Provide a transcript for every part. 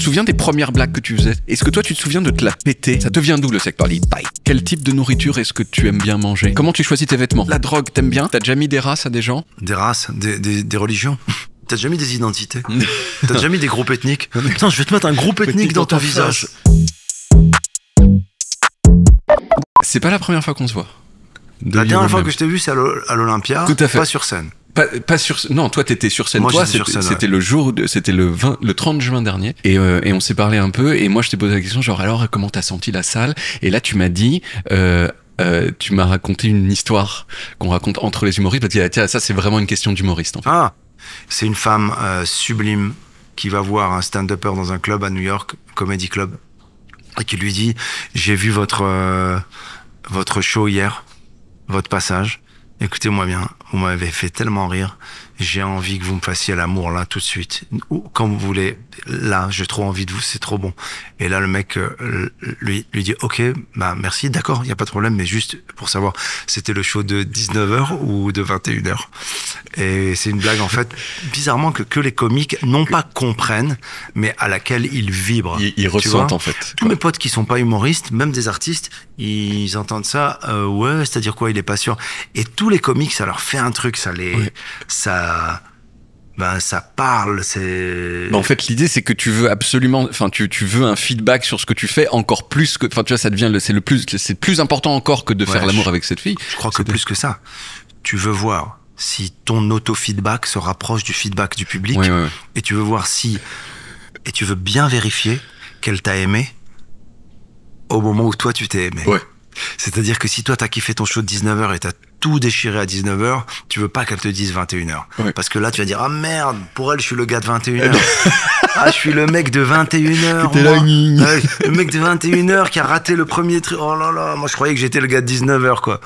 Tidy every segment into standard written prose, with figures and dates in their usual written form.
te souviens des premières blagues que tu faisais? Est-ce que toi, tu te souviens de te la péter? Ça devient d'où le sexuality? Quel type de nourriture est-ce que tu aimes bien manger? Comment tu choisis tes vêtements? La drogue, t'aimes bien? T'as déjà mis des races à des gens? Des races, des religions. T'as déjà mis des identités? T'as déjà mis des groupes ethniques? Putain, je vais te mettre un groupe ethnique dans ton visage. C'est pas la première fois qu'on se voit. La dernière fois que je t'ai vu, c'est à l'Olympia. Tout à fait. Pas sur scène. Pas sur... Non, toi t'étais sur scène. Moi, toi j'étais sur scène, c'était le jour, c'était le 30 juin dernier, et on s'est parlé un peu. Et moi, je t'ai posé la question, genre alors comment t'as senti la salle? Et là, tu m'as dit, tu m'as raconté une histoire qu'on raconte entre les humoristes. Tu as dit, tiens, ça c'est vraiment une question d'humoriste. En fait. Ah, c'est une femme sublime qui va voir un stand-upper dans un club à New York, Comedy Club, et qui lui dit, j'ai vu votre show hier, votre passage. Écoutez-moi bien, vous m'avez fait tellement rire, j'ai envie que vous me fassiez l'amour là tout de suite, ou quand vous voulez, là j'ai trop envie de vous, c'est trop bon. Et là le mec lui dit ok, bah merci, d'accord, il y a pas de problème, mais juste pour savoir, c'était le show de 19h ou de 21h. Et c'est une blague en fait, bizarrement que les comiques non pas comprennent, mais à laquelle ils vibrent. Ils ressentent en fait. Tous mes potes qui sont pas humoristes, même des artistes, ils entendent ça, ouais, c'est-à-dire quoi, il est pas sûr. Et tous les comiques, ça leur fait un truc, ça les, ça parle, c'est. En fait, l'idée, c'est que tu veux absolument, enfin, tu veux un feedback sur ce que tu fais encore plus que, enfin, tu vois, ça devient c'est plus important encore que de faire l'amour avec cette fille. Je crois que plus que ça. Tu veux voir si ton auto-feedback se rapproche du feedback du public, et tu veux voir et tu veux bien vérifier qu'elle t'a aimé au moment où toi tu t'es aimé. Ouais. C'est-à-dire que si toi t'as kiffé ton show de 19h et t'as tout déchiré à 19h, tu veux pas qu'elle te dise 21h. Ouais. Parce que là tu vas dire, ah merde, pour elle je suis le gars de 21h. Ah, je suis le mec de 21h. Le mec de 21h qui a raté le premier truc. Oh là là, moi je croyais que j'étais le gars de 19h quoi.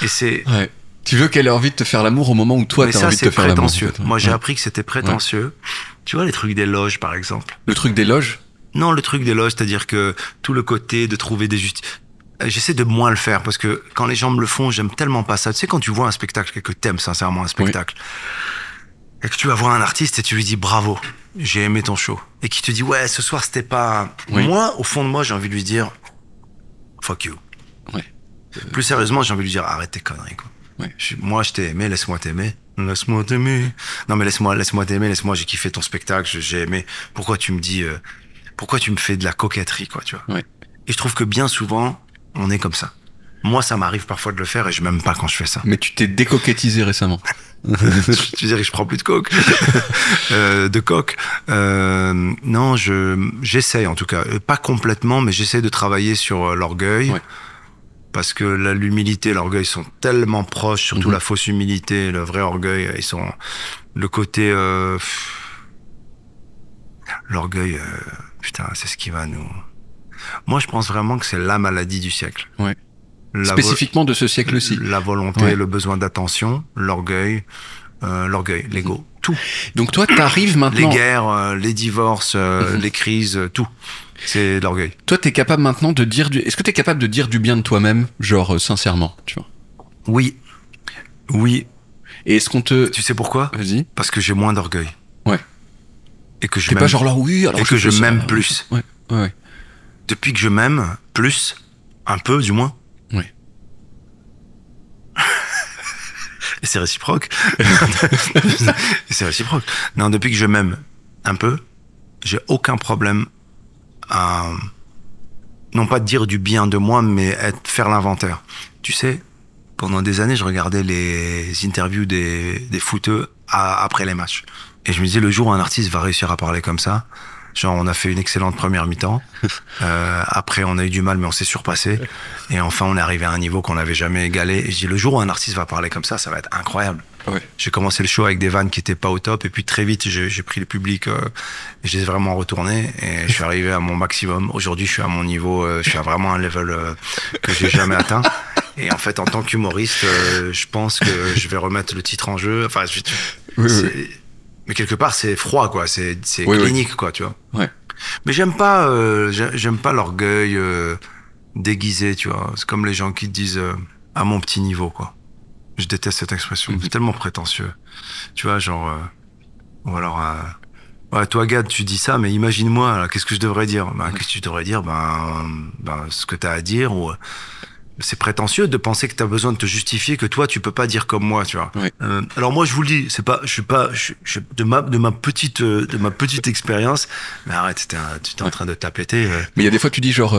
Et c'est... Ouais. Tu veux qu'elle ait envie de te faire l'amour au moment où toi t'as envie de te faire l'amour. C'est prétentieux. Moi j'ai appris que c'était prétentieux. Ouais. Tu vois les trucs des loges par exemple. Le truc des loges? Non, le truc des loges, c'est-à-dire que tout le côté de trouver des justices. J'essaie de moins le faire parce que quand les gens me le font, j'aime tellement pas ça. Tu sais, quand tu vois un spectacle et que t'aimes sincèrement un spectacle, et que tu vas voir un artiste et tu lui dis bravo, j'ai aimé ton show, et qui te dit ouais, ce soir c'était pas. Moi, au fond de moi, j'ai envie de lui dire fuck you. Ouais. Plus sérieusement, j'ai envie de lui dire arrête tes conneries quoi. Ouais. Moi, je t'ai aimé, laisse-moi t'aimer. Laisse-moi t'aimer. Non mais laisse-moi t'aimer, j'ai kiffé ton spectacle, j'ai aimé. Pourquoi tu me dis, pourquoi tu me fais de la coquetterie quoi, tu vois. Ouais. Et je trouve que bien souvent, on est comme ça. Moi, ça m'arrive parfois de le faire et je m'aime pas quand je fais ça. Mais tu t'es décoquettisé récemment. Tu dirais que je prends plus de coke, de coke. Non, j'essaye en tout cas, pas complètement, mais j'essaie de travailler sur l'orgueil. Ouais. Parce que l'humilité et l'orgueil sont tellement proches, surtout la fausse humilité, le vrai orgueil, ils sont le côté l'orgueil, putain, c'est ce qui va nous. Moi, je pense vraiment que c'est la maladie du siècle. Ouais. Spécifiquement de ce siècle-ci. La volonté, le besoin d'attention, l'orgueil, l'ego, tout. Donc toi, t'arrives maintenant. Les guerres, les divorces, les crises, tout. C'est l'orgueil. Toi, t'es capable maintenant de dire Est-ce que t'es capable de dire du bien de toi-même, genre sincèrement, tu vois? Oui. Oui. Et est-ce qu'on te... Tu sais pourquoi? Vas-y. Parce que j'ai moins d'orgueil. Ouais. Et que je t'es pas genre là, oui, alors et que je m'aime plus. Ouais. Ouais. Depuis que je m'aime plus, un peu du moins. Oui. Et c'est réciproque. C'est réciproque. Non, depuis que je m'aime un peu, j'ai aucun problème à, non pas dire du bien de moi, mais faire l'inventaire. Tu sais, pendant des années, je regardais les interviews des footeux après les matchs. Et je me disais, le jour où un artiste va réussir à parler comme ça, genre on a fait une excellente première mi-temps, après on a eu du mal mais on s'est surpassé, et enfin on est arrivé à un niveau qu'on n'avait jamais égalé. Et je dis, le jour où un artiste va parler comme ça va être incroyable. Ouais. J'ai commencé le show avec des vannes qui étaient pas au top, et puis très vite j'ai pris le public, et j'ai vraiment retourné, et je suis arrivé à mon maximum. Aujourd'hui je suis à mon niveau, je suis à vraiment un level que j'ai jamais atteint. Et en fait en tant qu'humoriste, je pense que je vais remettre le titre en jeu. Enfin, mais quelque part c'est froid quoi, c'est clinique quoi, tu vois. Ouais. Mais j'aime pas l'orgueil déguisé, tu vois. C'est comme les gens qui te disent à mon petit niveau quoi. Je déteste cette expression, c'est tellement prétentieux. Tu vois, genre ou alors Ouais, toi, Gad, tu dis ça, mais imagine-moi, là, qu'est-ce que je devrais dire? Qu'est-ce que tu devrais dire? Ce que t'as à dire, ou c'est prétentieux de penser que t'as besoin de te justifier, que toi, tu peux pas dire comme moi, tu vois. Oui. Alors moi, je vous le dis, c'est pas, de ma petite expérience, mais arrête, tu t'es en train de t'apéter. Mais il y a des fois, tu dis genre,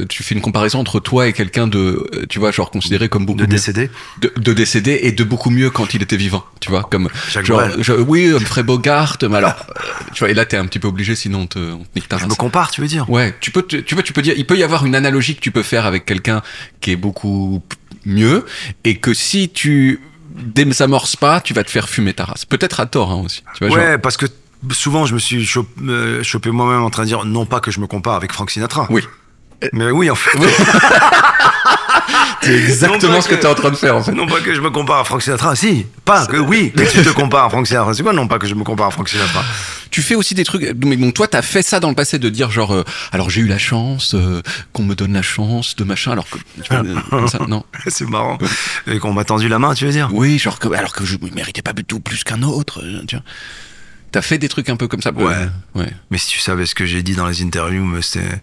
tu fais une comparaison entre toi et quelqu'un de, tu vois, genre considéré comme beaucoup de mieux. décédé. De décédé et de beaucoup mieux quand il était vivant, tu vois, comme Jacques genre, Brel. oui, Humphrey Bogart, mais alors, tu vois, et là t'es un petit peu obligé, sinon on te nique ta Je race. me compare, tu veux dire? Ouais, tu peux dire, il peut y avoir une analogie que tu peux faire avec quelqu'un qui est beaucoup mieux, et que si tu désamorces pas, tu vas te faire fumer ta race. Peut-être à tort, hein, aussi. Tu vois, Ouais, genre, parce que souvent, je me suis chopé moi-même en train de dire, non pas que je me compare avec Frank Sinatra. oui. Mais oui, en fait. C'est exactement ce que tu es en train de faire, en fait. Non pas que je me compare à Frank Sinatra, si. Pas que oui, que tu te compares à Frank Sinatra. C'est quoi non pas que je me compare à Frank Sinatra? Tu fais aussi des trucs, mais donc toi t'as fait ça dans le passé de dire genre alors j'ai eu la chance qu'on me donne la chance de machin alors que tu vois, comme ça, non. C'est marrant. Et qu'on m'a tendu la main, tu veux dire? Oui, genre que, alors que je ne méritais pas du tout plus qu'un autre, tu vois. T'as fait des trucs un peu comme ça. Ouais. Ouais. Mais si tu savais ce que j'ai dit dans les interviews, mais c'était...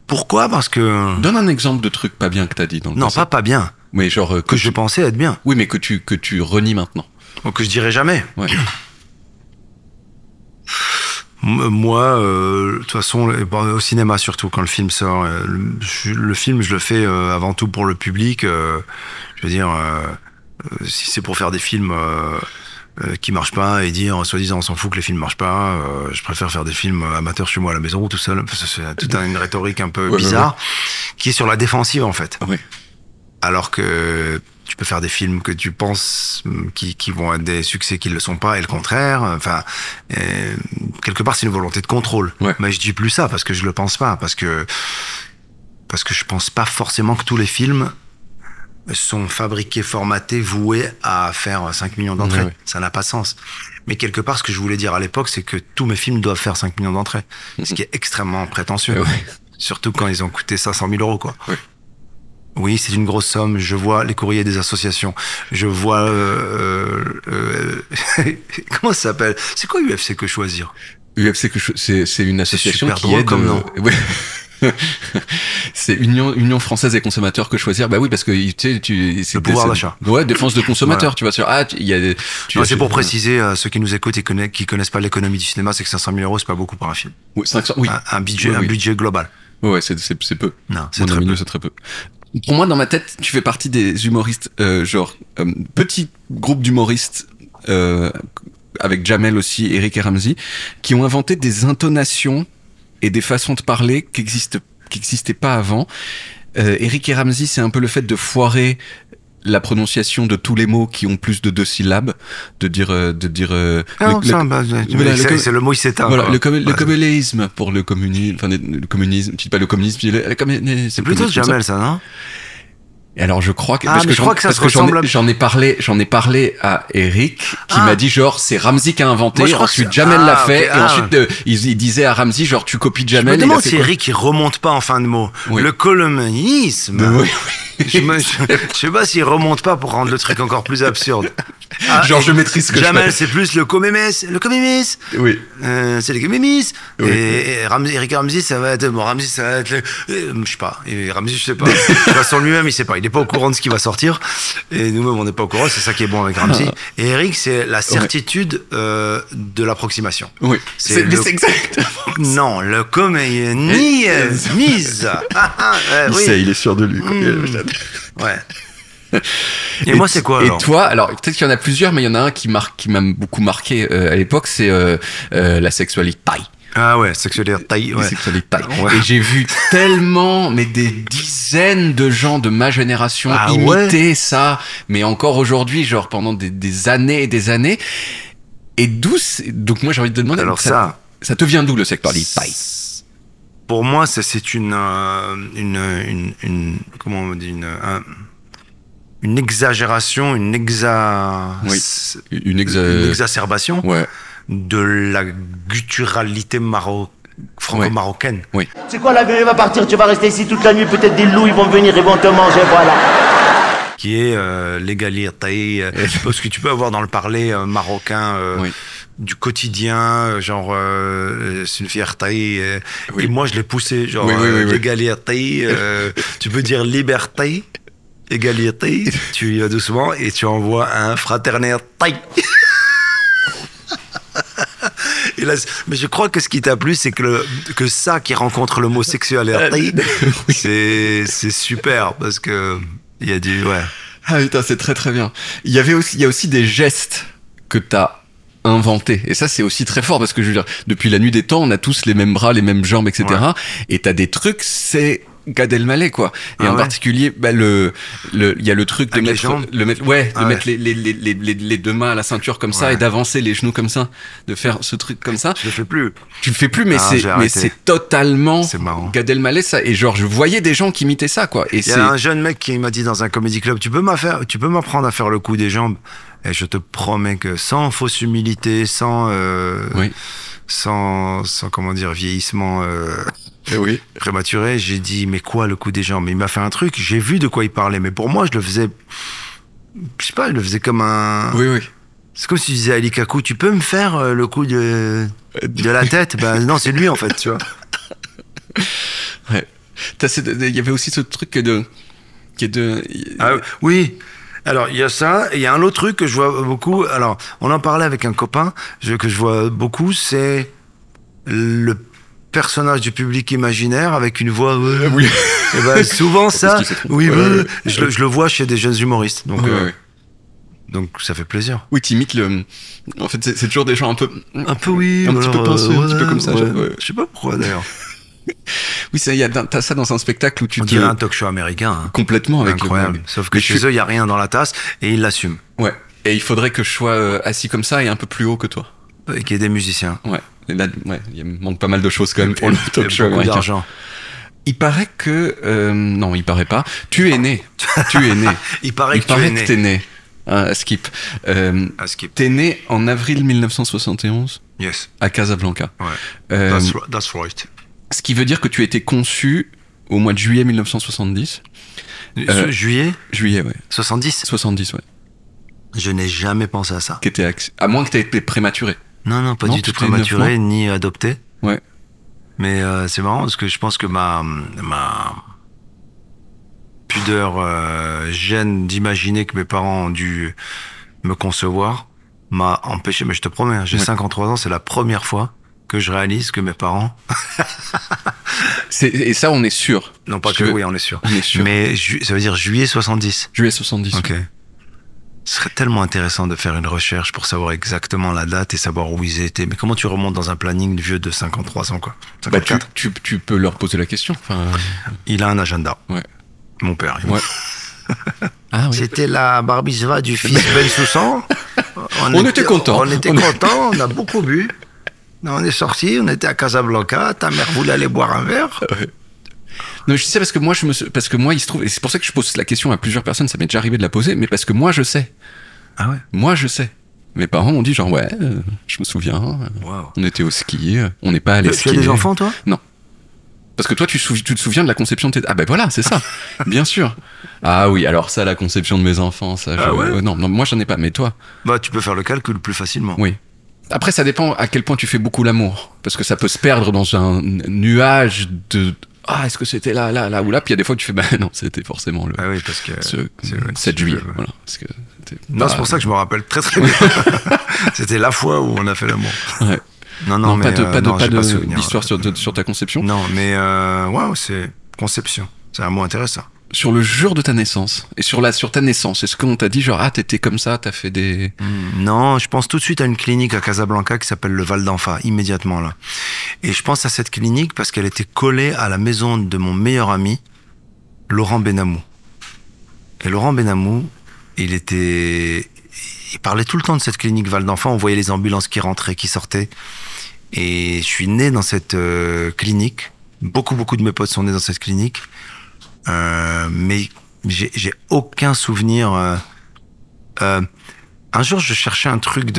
Pourquoi? Parce que... Donne un exemple de truc pas bien que t'as dit dans le Non, passé. pas bien. Mais genre Que je pensais être bien. Oui, mais que tu renies maintenant. Ou que je dirais jamais. Ouais. Moi, de toute façon, au cinéma surtout, quand le film sort, le film, je le fais avant tout pour le public. Je veux dire, si c'est pour faire des films qui marchent pas et dire, soi-disant, on s'en fout que les films marchent pas, je préfère faire des films amateurs chez moi à la maison ou tout seul. C'est toute une rhétorique un peu bizarre qui est sur la défensive, en fait. Oui. Alors que tu peux faire des films que tu penses qui vont être des succès qui ne le sont pas et le contraire. Enfin, quelque part, c'est une volonté de contrôle. Ouais. Mais je dis plus ça parce que je le pense pas, parce que je pense pas forcément que tous les films sont fabriqués, formatés, voués à faire 5 millions d'entrées. Ouais. Ça n'a pas de sens. Mais quelque part, ce que je voulais dire à l'époque, c'est que tous mes films doivent faire 5 millions d'entrées. Ce qui est extrêmement prétentieux. Ouais. Surtout quand ils ont coûté 500 000 euros, quoi. Ouais. Oui, c'est une grosse somme. Je vois les courriers des associations. Je vois... comment ça s'appelle? C'est quoi UFC Que Choisir? UFC c'est une association super qui drôle aide. comme nom. Ouais. C'est Union française des consommateurs Que Choisir. Bah oui, parce que c'est Le pouvoir d'achat. Ouais, défense de consommateurs. Voilà. Tu vois, il y a C'est pour préciser à ceux qui nous écoutent et qui connaissent pas l'économie du cinéma, c'est que 500 000 euros, c'est pas beaucoup pour un film. Oui, 500, oui. Un budget global. Ouais, c'est peu. Non, c'est Moi, dans très le milieu, peu. c'est très peu. Pour moi, dans ma tête, tu fais partie des humoristes, petit groupe d'humoristes, avec Jamel aussi, Eric et Ramzy, qui ont inventé des intonations et des façons de parler qui existaient pas avant. Eric et Ramzy, c'est un peu le fait de foirer la prononciation de tous les mots qui ont plus de 2 syllabes, c'est le mot il s'éteint. Voilà, quoi. le communisme pour le communisme, enfin le communisme, tu dis pas le communisme, tu dis C'est plutôt Jamel, ça, non? Et alors je crois que je crois que ça se ressemble. j'en ai parlé à Eric qui m'a dit genre c'est Ramzy qui a inventé, Moi, je crois ensuite que Jamel l'a ok, fait et ensuite il disait à Ramzy genre tu copies Je Jamel. me demande si Eric il remonte pas en fin de mot. Oui. Le communisme. Oui. Je sais pas s'il remonte pas pour rendre le truc encore plus absurde. Genre je maîtrise ce que Jamel, je fais. c'est plus le communisme. Le communisme. Oui. C'est les communistes. Oui. Et Eric Ramzy, ça va être, Ramzy, ça va être je sais pas. Et Ramzy, je sais pas. De toute façon, lui-même, il sait pas. Il est pas au courant de ce qui va sortir. Et nous-mêmes, on n'est pas au courant. C'est ça qui est bon avec Ramzy. Et Eric, c'est la certitude, de l'approximation. Oui. C'est exactement. Non, le communisme. Il est sûr de lui. Ouais. Et moi, c'est quoi alors? Et toi, alors peut-être qu'il y en a plusieurs, mais il y en a un qui m'a beaucoup marqué à l'époque, c'est la sexualité. Ah ouais, sexualité taille. Ouais. Sexualité. Ouais. Et j'ai vu tellement, mais des dizaines de gens de ma génération imiter ça, mais encore aujourd'hui, genre pendant des années et des années. Et donc moi j'ai envie de te demander, alors ça te vient d'où le sexualité? Pour moi, c'est une comment on dit, une exagération, une exacerbation de la gutturalité franco-marocaine. Oui. C'est quoi la gueule va partir, tu vas rester ici toute la nuit, peut-être des loups ils vont venir, ils vont te manger, voilà. Qui est l'égalité, parce que tu peux avoir dans le parler marocain du quotidien, genre c'est une fierté. Oui. Et moi, je l'ai poussé, genre Oui. l'égalité. Tu peux dire liberté, égalité. Tu y vas doucement et tu envoies un fraternité. Et là, mais je crois que ce qui t'a plu, c'est que ça qui rencontre l'homosexualité, c'est super parce que il y a du Ah putain, c'est très très bien. Il y a aussi des gestes que t'as inventés. Et ça, c'est aussi très fort parce que je veux dire, depuis la nuit des temps, on a tous les mêmes bras, les mêmes jambes, etc. Ouais. Et t'as des trucs, c'est Gad Elmaleh, quoi. Et Ah en ouais. particulier, bah, il y a le truc de Avec les mettre, jambes de mettre les deux mains à la ceinture comme ça Ouais. et d'avancer les genoux comme ça, de faire ce truc comme ça. je le fais plus. Tu le fais plus, mais Ah, j'ai arrêté. c'est totalement C'est marrant. Gad Elmaleh, ça. Et genre, je voyais des gens qui imitaient ça, quoi. Et Il y a un jeune mec qui m'a dit dans un comedy club, tu peux m'apprendre à faire le coup des jambes. Et je te promets que sans fausse humilité, sans comment dire vieillissement oui. prématuré, j'ai dit mais quoi le coup des jambes? Il m'a fait un truc, j'ai vu de quoi il parlait, mais pour moi je le faisais, je sais pas, je le faisais comme un. Oui. C'est comme si tu disais à Ali Kakou, tu peux me faire le coup de la tête? Ben non, c'est lui en fait, tu vois. Ouais. Il y avait aussi ce truc qui est de. Ah, oui. Alors, il y a ça, et il y a un autre truc que je vois beaucoup. Alors, on en parlait avec un copain, que je vois beaucoup, c'est le personnage du public imaginaire avec une voix. Oui. Et ben, souvent, ça, Parce qu'il s'est oui, trompé. je le vois chez des jeunes humoristes. Donc, Oui. donc ça fait plaisir. Oui, t'imites le. En fait, c'est toujours des gens un peu. Un peu, oui. Un petit peu pincés, un petit peu comme ça. Ouais. Je sais pas pourquoi, d'ailleurs. Oui, t'as ça dans un spectacle où tu On te. dirait un talk show américain. Hein. Complètement avec Incroyable. Sauf que Mais chez eux, il n'y a rien dans la tasse, et ils l'assument. Ouais. Et il faudrait que je sois assis comme ça et un peu plus haut que toi. Et qu'il y ait des musiciens. Ouais. Et là, il manque pas mal de choses quand même pour le talk show beaucoup américain. d'argent. Il paraît que. Non, il paraît pas. Tu es né. Il paraît que tu es que né. t'es né. Skip. Ah, Skip. T'es né en avril 1971 Yes. à Casablanca. Ouais. That's right. Ce qui veut dire que tu as été conçu au mois de juillet 1970. Juillet Juillet, ouais. 70. 70, ouais. Je n'ai jamais pensé à ça. À moins que tu aies été prématuré. Non, pas Non, du tout tu étais 9 prématuré ni adopté. Ouais. Mais c'est marrant parce que je pense que ma pudeur gêne d'imaginer que mes parents ont dû me concevoir m'a empêché. Mais je te promets, hein, j'ai 53 ans, c'est la première fois que je réalise que mes parents... Et ça, on est sûr. Non, pas que oui, on est sûr. On est sûr. Mais ça veut dire juillet 70. Juillet 70. Ok. Ce serait tellement intéressant de faire une recherche pour savoir exactement la date et savoir où ils étaient. Mais comment tu remontes dans un planning vieux de 53 ans, quoi? Bah, 54. tu peux leur poser la question. Enfin, Il a un agenda. ouais. Mon père. Ouais. Ah oui. C'était la bar mitzvah du fils Ben Soussan. On était contents. On était contents, on a beaucoup bu. On est sortis, on était à Casablanca. Ta mère voulait aller boire un verre. Non, je sais parce que moi, il se trouve, et c'est pour ça que je pose la question à plusieurs personnes, ça m'est déjà arrivé de la poser, mais parce que moi, je sais. Ah ouais? Moi, je sais. Mes parents m'ont dit genre, ouais, je me souviens, Wow. on était au ski, on n'est pas allé Tu skier. as des enfants, toi? Non. Parce que toi, tu te souviens de la conception de tes... Ah ben voilà, c'est ça, bien sûr. Ah oui, alors ça, la conception de mes enfants, ça... Ah ouais non, moi, j'en ai pas, mais toi, Bah, tu peux faire le calcul plus facilement. oui. Après, ça dépend à quel point tu fais beaucoup l'amour. Parce que ça peut se perdre dans un nuage de... Ah, est-ce que c'était là ou là? Puis il y a des fois où tu fais, bah non, c'était forcément le... Ah oui, parce que... ce c'est vrai, 7 juillet, ouais. voilà. Parce que Non, c'est pour ça que je me rappelle très très bien. C'était la fois où on a fait l'amour. Ouais. Non, mais non, j'ai pas souvenir. d'histoire sur ta conception. Non, mais waouh, c'est conception. C'est un mot intéressant. Sur le jour de ta naissance, et sur ta naissance, est-ce qu'on t'a dit genre, ah, t'étais comme ça, t'as fait des... Non, je pense tout de suite à une clinique à Casablanca qui s'appelle le Val d'Enfa, immédiatement là. Et je pense à cette clinique parce qu'elle était collée à la maison de mon meilleur ami, Laurent Benamou. Et Laurent Benamou, il parlait tout le temps de cette clinique Val d'Enfa, on voyait les ambulances qui rentraient, qui sortaient. Et je suis né dans cette clinique. Beaucoup de mes potes sont nés dans cette clinique. Mais j'ai aucun souvenir. Un jour, je cherchais un truc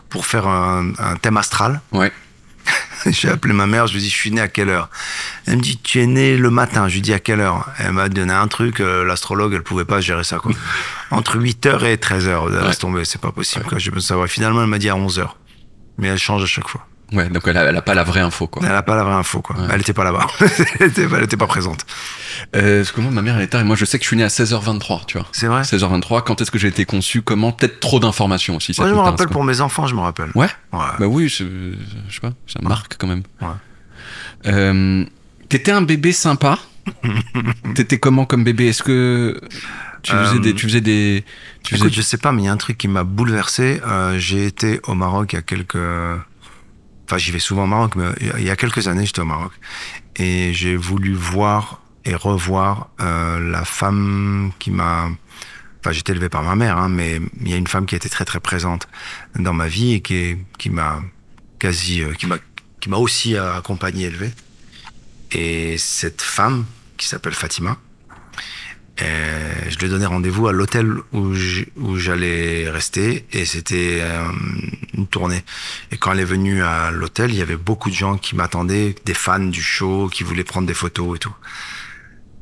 pour faire un thème astral. Ouais. J'ai appelé ma mère, je lui ai dit, je suis né à quelle heure? Elle me dit, tu es né le matin. Je lui ai dit, à quelle heure? Elle m'a donné un truc, l'astrologue, elle pouvait pas gérer ça, quoi. Entre 8h et 13h. Laisse tomber, c'est pas possible, quoi. J'ai besoin de savoir. Finalement, elle m'a dit à 11h. Mais elle change à chaque fois. Ouais, donc elle a pas la vraie info, quoi. Elle a pas la vraie info, quoi. Ouais. Elle était pas là-bas. Elle était pas présente. Parce que moi, ma mère, elle est tard, et moi, je sais que je suis né à 16h23, tu vois. C'est vrai? 16h23, quand est-ce que j'ai été conçu, comment, peut-être trop d'informations aussi. Ça Moi, je te me pince, rappelle quoi. pour mes enfants, je me rappelle. Ouais? Ouais. Bah oui, je sais pas, ça marque quand même. Ouais. T'étais un bébé sympa? T'étais comment comme bébé? Est-ce que tu faisais des... Écoute, je sais pas, mais il y a un truc qui m'a bouleversé. J'ai été au Maroc il y a quelques... Enfin, j'y vais souvent au Maroc, mais il y a quelques années, j'étais au Maroc. Et j'ai voulu voir et revoir la femme qui m'a... Enfin, j'étais élevé par ma mère, hein, mais il y a une femme qui a été très très présente dans ma vie et qui m'a aussi accompagné, élevé. Et cette femme, qui s'appelle Fatima, je lui ai donné rendez-vous à l'hôtel où j'allais rester, et c'était une tournée. Et quand elle est venue à l'hôtel, il y avait beaucoup de gens qui m'attendaient, des fans du show, qui voulaient prendre des photos et tout.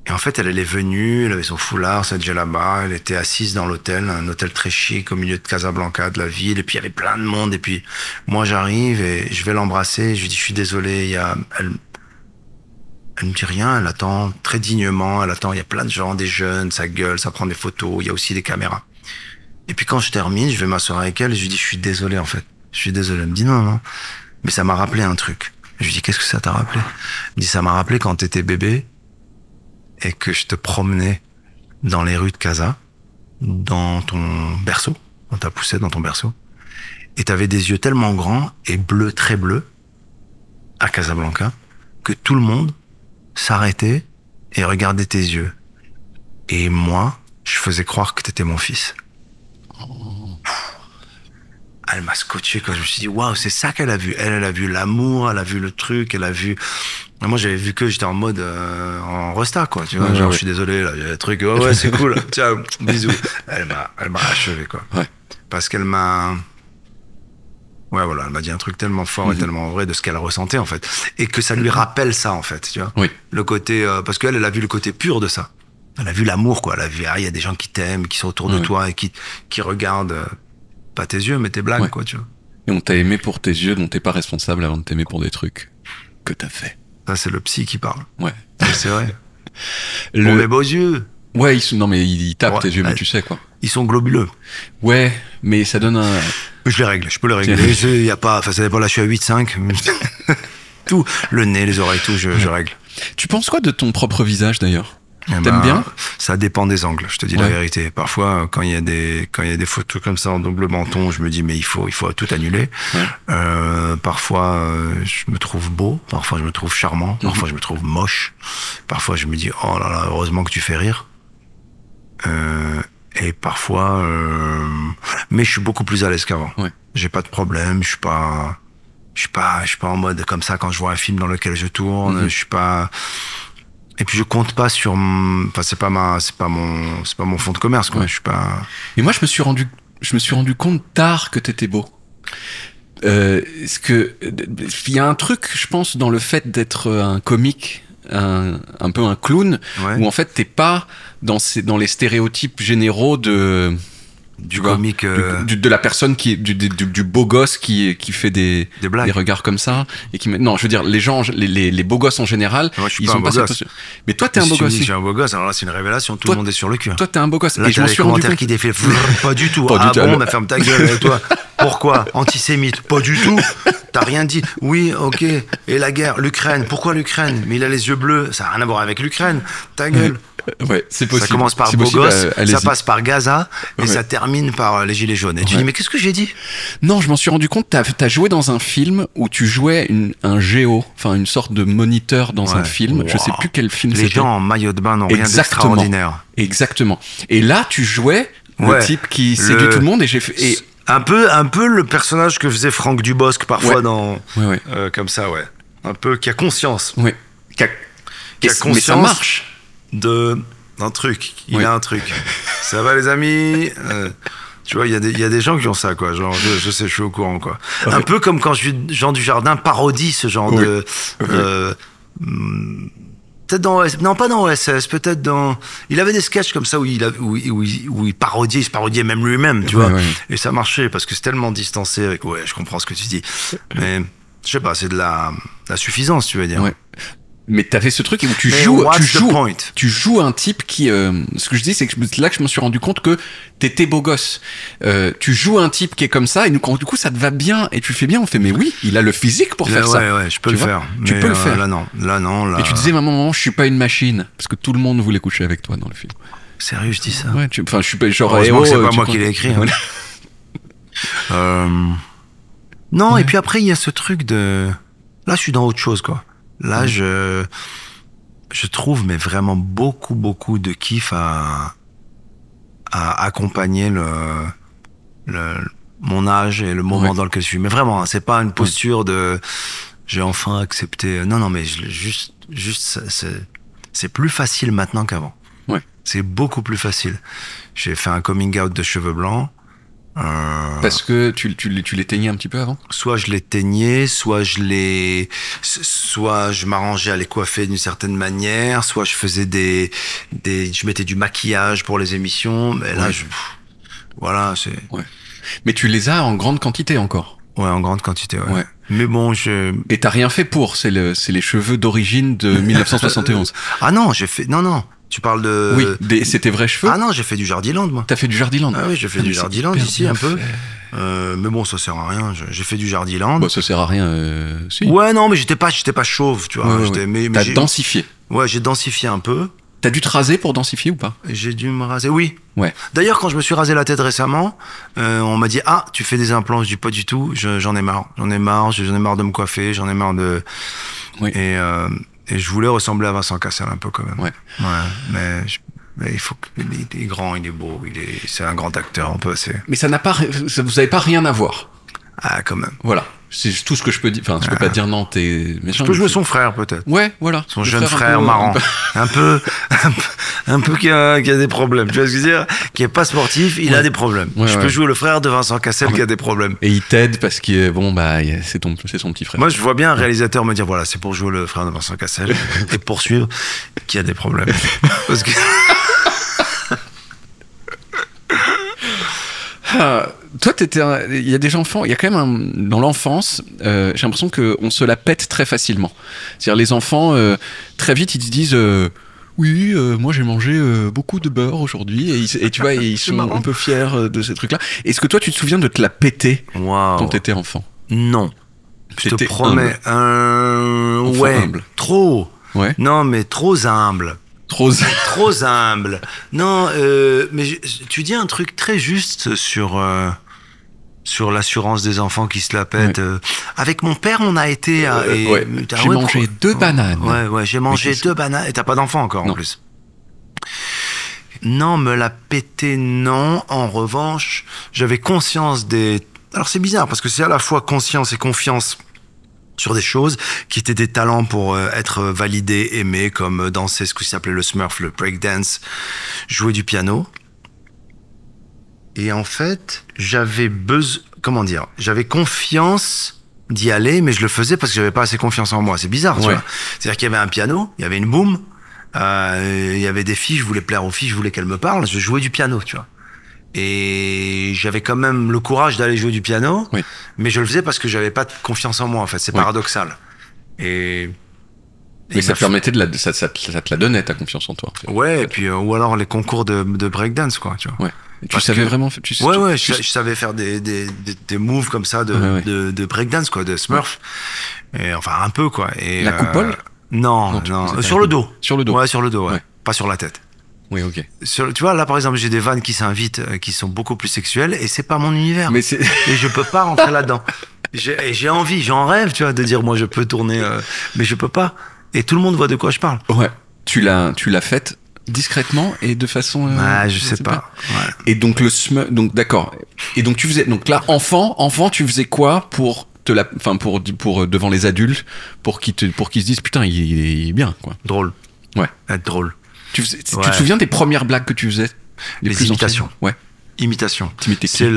Et en fait, elle est venue, elle avait son foulard, sa djellaba, elle était assise dans l'hôtel, un hôtel très chic au milieu de Casablanca, de la ville, et puis il y avait plein de monde, et puis moi j'arrive et je vais l'embrasser, je lui dis je suis désolé, elle me dit rien, elle attend très dignement, il y a plein de gens, des jeunes, ça gueule, ça prend des photos, il y a aussi des caméras. Et puis quand je termine, je vais m'asseoir avec elle et je lui dis, je suis désolé en fait, je suis désolé. Elle me dit non, mais ça m'a rappelé un truc. Je lui dis, qu'est-ce que ça t'a rappelé? Elle me dit, ça m'a rappelé quand t'étais bébé et que je te promenais dans les rues de Casa, dans ton berceau, dans ta poussette, dans ton berceau, et t'avais des yeux tellement grands et bleus, très bleus, à Casablanca, que tout le monde s'arrêtait et regardait tes yeux. Et moi, je faisais croire que t'étais mon fils. Elle m'a scotché quand je me suis dit, waouh, c'est ça qu'elle a vu. Elle a vu l'amour, elle a vu le truc, elle a vu... Moi, j'avais vu que j'étais en mode en resta, quoi. Tu vois, genre, je suis désolé, là, il y a des trucs, ouais, c'est cool. Tiens, bisous. Elle m'a achevé, quoi. Ouais. Parce qu'elle m'a... Ouais, voilà, elle m'a dit un truc tellement fort et tellement vrai de ce qu'elle ressentait, en fait. Et que ça lui rappelle ça, en fait, tu vois. Oui. Le côté... parce qu'elle, elle a vu le côté pur de ça. Elle a vu l'amour, quoi. Elle a vu, il y a des gens qui t'aiment, qui sont autour de toi et qui regardent, pas tes yeux, mais tes blagues, quoi, tu vois. Et on t'a aimé pour tes yeux, dont t'es pas responsable avant de t'aimer pour des trucs que t'as fait. Ça, c'est le psy qui parle. Ouais. C'est vrai. Pour mes beaux yeux. Ouais, non, mais il tape tes yeux, mais tu sais, quoi. Ils sont globuleux. Ouais, mais ça donne un... Je les règle, je peux les régler. Il y a pas, enfin, ça dépend, là, je suis à 8,5. Tout, le nez, les oreilles, tout, je règle. Tu penses quoi de ton propre visage, d'ailleurs? T'aimes bien? Ça dépend des angles, je te dis la vérité. Parfois, quand il y a des photos comme ça en double menton, je me dis, mais il faut tout annuler. Parfois, je me trouve beau. Parfois, je me trouve charmant. Parfois, je me trouve moche. Parfois, je me dis, oh là là, heureusement que tu fais rire. Et parfois, mais je suis beaucoup plus à l'aise qu'avant. Ouais. J'ai pas de problème, je suis pas en mode comme ça quand je vois un film dans lequel je tourne, je suis pas... Et puis je compte pas sur, enfin c'est pas mon fonds de commerce, quoi. Ouais. Je suis pas... Et moi je me suis rendu compte tard que t'étais beau. Est-ce que il y a un truc, je pense, dans le fait d'être un comique, un peu un clown, où en fait t'es pas dans les stéréotypes généraux du comique, de la personne qui est du beau gosse qui fait des regards comme ça et qui non, je veux dire les gens, les beaux gosses en général, ils sont pas mais toi t'es un beau gosse. Je suis un beau gosse, alors là c'est une révélation, tout le monde est sur le cul. Toi t'es un beau gosse. Là, et je m'en suis rendu compte qui défile. Pas du tout. Ah bon, bah ferme ta gueule avec toi. Pourquoi? Antisémite? Pas du tout. T'as rien dit. Oui, ok. Et la guerre, l'Ukraine. Pourquoi l'Ukraine? Mais il a les yeux bleus. Ça n'a rien à voir avec l'Ukraine. Ta gueule. Ouais, c'est possible. Ça commence par beau gosse, ça passe par Gaza et ça termine par les gilets jaunes. Et tu dis, mais qu'est-ce que j'ai dit? Non, je m'en suis rendu compte. T'as joué dans un film où tu jouais un géo, enfin une sorte de moniteur dans un film. Wow. Je sais plus quel film c'était. Les gens en maillot de bain n'ont rien d'extraordinaire. Exactement. Et là, tu jouais le type qui séduit tout le monde et j'ai fait. Et... Un peu le personnage que faisait Franck Dubosc parfois dans comme ça, un peu qui a conscience. Oui. Qui a conscience. Mais ça marche. D'un truc. Il a un truc. Ça va les amis? Tu vois, il y a des gens qui ont ça, quoi. Genre, je sais, je suis au courant, quoi. Un peu comme quand Jean Dujardin parodie ce genre de... Peut-être dans OSS. Non, pas dans OSS. Peut-être dans. Il avait des sketchs comme ça où il parodiait même lui-même, tu vois. Ouais. Et ça marchait parce que c'est tellement distancé avec. Ouais, je comprends ce que tu dis. Mais je sais pas, c'est de la suffisance, tu veux dire. Ouais. Mais t'as fait ce truc où tu Mais joues un type qui, ce que je dis, c'est que c'est là que je me suis rendu compte que t'étais beau gosse. Tu joues un type qui est comme ça, et du coup, ça te va bien, et tu fais bien. On fait, mais oui, il a le physique pour faire ça. Ouais, je peux le faire. Tu peux le faire. Là, non. Et tu disais, maman, je suis pas une machine, parce que tout le monde voulait coucher avec toi dans le film. Sérieux, je dis ça. Ouais, enfin, je suis pas genre. Heureusement que c'est pas moi qui l'ai écrit. Hein. Non, et puis après, il y a ce truc de. Là, je suis dans autre chose, quoi. Là, je trouve, mais vraiment beaucoup de kiff à accompagner mon âge et le moment dans lequel je suis. Mais vraiment, hein, c'est pas une posture de j'ai enfin accepté. Non, mais juste, c'est plus facile maintenant qu'avant. Ouais. C'est beaucoup plus facile. J'ai fait un coming out de cheveux blancs. Parce que tu les teignais un petit peu avant? Soit je les teignais, soit je m'arrangeais à les coiffer d'une certaine manière, soit je faisais je mettais du maquillage pour les émissions, mais là, voilà, c'est... Ouais. Mais tu les as en grande quantité encore? Ouais, en grande quantité, ouais. Mais bon, Et t'as rien fait pour, c'est les cheveux d'origine de 1971. Ah non, non. Tu parles de... Oui, c'est tes vrais cheveux? Ah non, j'ai fait du Jardiland, moi. T'as fait du Jardiland? Ah oui, j'ai fait du Jardiland ici, un peu. Mais bon, ça sert à rien. J'ai fait du Jardiland. Bah, ça sert à rien, si. Ouais, non, mais j'étais pas chauve, tu vois. Mais t'as densifié. Ouais, j'ai densifié un peu. T'as dû te raser pour densifier ou pas? J'ai dû me raser, oui. Ouais. D'ailleurs, quand je me suis rasé la tête récemment, on m'a dit « Ah, tu fais des implants ?» Je dis « Pas du tout, j'en ai marre. J'en ai marre de me coiffer, j'en ai marre de... » Oui. Et je voulais ressembler à Vincent Cassel un peu quand même. Ouais. Mais il faut il est grand, il est beau, c'est un grand acteur, on peut. Mais vous avez pas rien à voir. Ah, quand même. Voilà. C'est tout ce que je peux dire. Enfin, je peux pas dire non, t'es méchant. Je peux jouer son frère, peut-être. Ouais, voilà. Son jeune frère marrant. Un peu qui a des problèmes. Tu vois ce que je veux dire? Qui est pas sportif, il a des problèmes. Je peux jouer le frère de Vincent Cassel qui a des problèmes. Et il t'aide parce que, bon, bah, c'est son petit frère. Moi, je vois bien un réalisateur me dire, voilà, c'est pour jouer le frère de Vincent Cassel et poursuivre qui a des problèmes. Parce que... Toi, il y a des enfants, il y a quand même dans l'enfance, j'ai l'impression qu'on se la pète très facilement. C'est-à-dire les enfants, très vite, ils se disent oui, moi j'ai mangé beaucoup de beurre aujourd'hui, et tu vois, ils sont un peu fiers de ces trucs-là. Est-ce que toi, tu te souviens de te la péter quand t'étais enfant? Non. Je te promets. Ouais. Humble. Trop. Ouais. Non, mais trop humble. Trop humble. Non, mais tu dis un truc très juste sur l'assurance des enfants qui se la pètent. Ouais. Avec mon père, on a été... J'ai mangé 2 bananes. Ouais, j'ai mangé 2 bananes. Et t'as pas d'enfant encore, en plus. Non, me la péter, non. En revanche, j'avais conscience des... Alors c'est bizarre, parce que c'est à la fois conscience et confiance sur des choses qui étaient des talents pour être validés, aimés, comme danser ce qui s'appelait le Smurf, le breakdance, jouer du piano. Et en fait, j'avais confiance d'y aller, mais je le faisais parce que j'avais pas assez confiance en moi. C'est bizarre, tu vois. C'est-à-dire qu'il y avait un piano, il y avait une boom, il y avait des filles, je voulais plaire aux filles, je voulais qu'elles me parlent, je jouais du piano, tu vois. Et j'avais quand même le courage d'aller jouer du piano, mais je le faisais parce que j'avais pas de confiance en moi, en fait. C'est paradoxal. Mais ça te permettait ça te la donnait, ta confiance en toi. Ouais, et puis, ou alors les concours de breakdance, quoi, tu vois. Ouais. Tu savais vraiment je savais faire des moves comme ça de breakdance, quoi, de Smurf. Et, enfin, un peu, quoi. Et, la coupole? Non. Sur le dos. Sur le dos. Ouais, sur le dos, ouais. Pas sur la tête. Oui, ok. Tu vois, là, par exemple, j'ai des vannes qui s'invitent, qui sont beaucoup plus sexuelles, et c'est pas mon univers. Et je peux pas rentrer là-dedans. J'ai envie, j'en rêve, tu vois, de dire, moi, je peux tourner, mais je peux pas. Et tout le monde voit de quoi je parle. Ouais. Tu l'as faite discrètement et de façon. Je sais pas. Ouais. Et donc donc d'accord. Et donc tu faisais, donc là, enfant, tu faisais quoi pour pour devant les adultes, pour qu'ils se disent putain, il est bien, quoi. Drôle. Ouais. Être drôle. Tu te souviens des premières blagues que tu faisais? Les imitations. Ouais. Imitation. C'est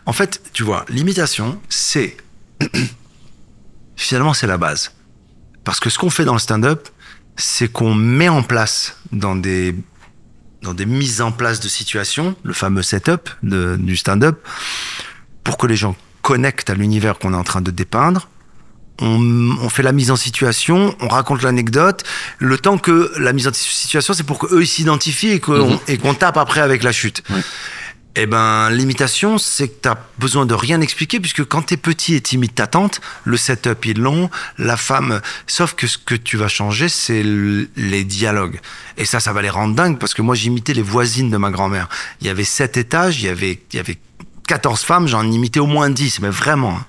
En fait, tu vois, l'imitation, finalement, c'est la base. Parce que ce qu'on fait dans le stand-up, c'est qu'on met en place dans des mises en place de situations, le fameux setup du stand-up, pour que les gens connectent à l'univers qu'on est en train de dépeindre. On fait la mise en situation, on raconte l'anecdote, le temps que la mise en situation, c'est pour qu'eux ils s'identifient et qu'on tape après avec la chute. Ouais. Eh ben, l'imitation, c'est que t'as besoin de rien expliquer, puisque quand t'es petit et timide, ta tante, le setup est long, la femme, sauf que ce que tu vas changer, c'est les dialogues. Et ça va les rendre dingues, parce que moi, j'imitais les voisines de ma grand-mère. Il y avait 7 étages, il y avait 14 femmes, j'en imitais au moins 10, mais vraiment.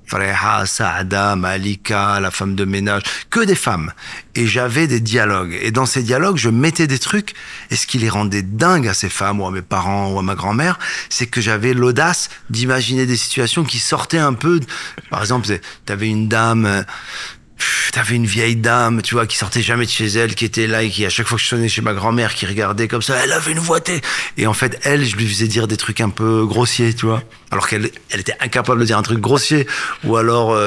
Freha, Saada, Malika, la femme de ménage, que des femmes. Et j'avais des dialogues. Et dans ces dialogues, je mettais des trucs. Et ce qui les rendait dingues à ces femmes, ou à mes parents, ou à ma grand-mère, c'est que j'avais l'audace d'imaginer des situations qui sortaient un peu. Par exemple, t'avais une dame... T'avais une vieille dame, tu vois, qui sortait jamais de chez elle, qui était là et qui, à chaque fois que je sonnais chez ma grand-mère, qui regardait comme ça, elle avait une voix et en fait, je lui faisais dire des trucs un peu grossiers, tu vois. Alors qu'elle était incapable de dire un truc grossier. Ou alors,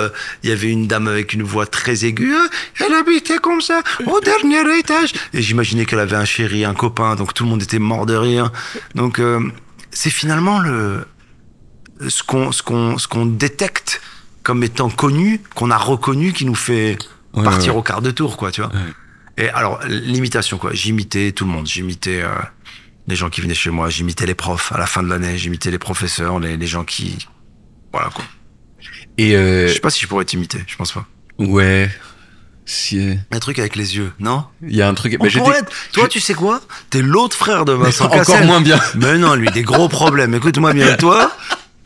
il y avait une dame avec une voix très aiguë, elle habitait comme ça, au dernier étage. Et j'imaginais qu'elle avait un chéri, un copain, donc tout le monde était mort de rire. Donc, c'est finalement ce qu'on détecte comme étant connu, qu'on a reconnu, qui nous fait partir au quart de tour, quoi, tu vois. Ouais. Et alors, l'imitation, quoi. J'imitais tout le monde. J'imitais les gens qui venaient chez moi. J'imitais les profs. À la fin de l'année, j'imitais les professeurs, les gens qui... Voilà, quoi. Et je sais pas si je pourrais t'imiter. Je pense pas. Ouais. Un truc avec les yeux, non? Il y a un truc... Toi, tu sais quoi? T'es l'autre frère de Vincent Cassel. Encore moins bien. Mais non, lui, des gros problèmes. Écoute-moi bien, toi...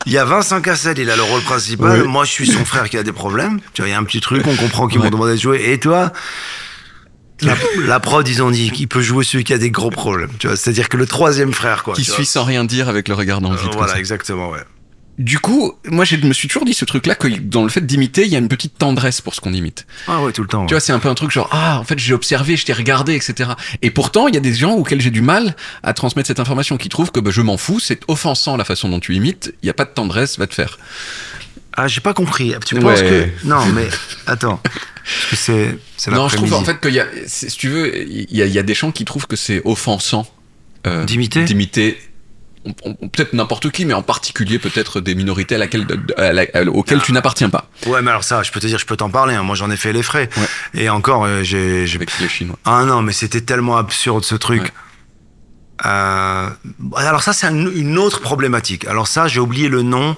Il y a Vincent Cassel, il a le rôle principal. Oui. Moi, je suis son frère qui a des problèmes. Tu vois, il y a un petit truc, on comprend qu'ils m'ont demandé de jouer. Et toi, la prod, ils ont dit qu'il peut jouer celui qui a des gros problèmes. Tu vois, c'est-à-dire que le troisième frère, quoi. Qui suit sans rien dire avec le regard dans le vide. Voilà, exactement, ouais. Du coup, moi, je me suis toujours dit ce truc-là, que dans le fait d'imiter, il y a une petite tendresse pour ce qu'on imite. Ah ouais, tout le temps. Tu vois, c'est un peu un truc genre, en fait, j'ai observé, je t'ai regardé, etc. Et pourtant, il y a des gens auxquels j'ai du mal à transmettre cette information, qui trouvent que je m'en fous, c'est offensant la façon dont tu imites, il n'y a pas de tendresse, va te faire. Ah, j'ai pas compris. Tu penses que... Non, mais attends. Parce que c'est non, je trouve en fait qu'il y a, si tu veux, il y a des gens qui trouvent que c'est offensant d'imiter peut-être n'importe qui, mais en particulier peut-être des minorités auxquelles tu n'appartiens pas. Ouais, mais alors ça, je peux te dire, je peux t'en parler. Hein. Moi, j'en ai fait les frais. Ouais. Et encore, j'ai avec les Chinois. Ah non, mais c'était tellement absurde ce truc. Ouais. Alors ça, c'est une autre problématique. Alors ça, j'ai oublié le nom.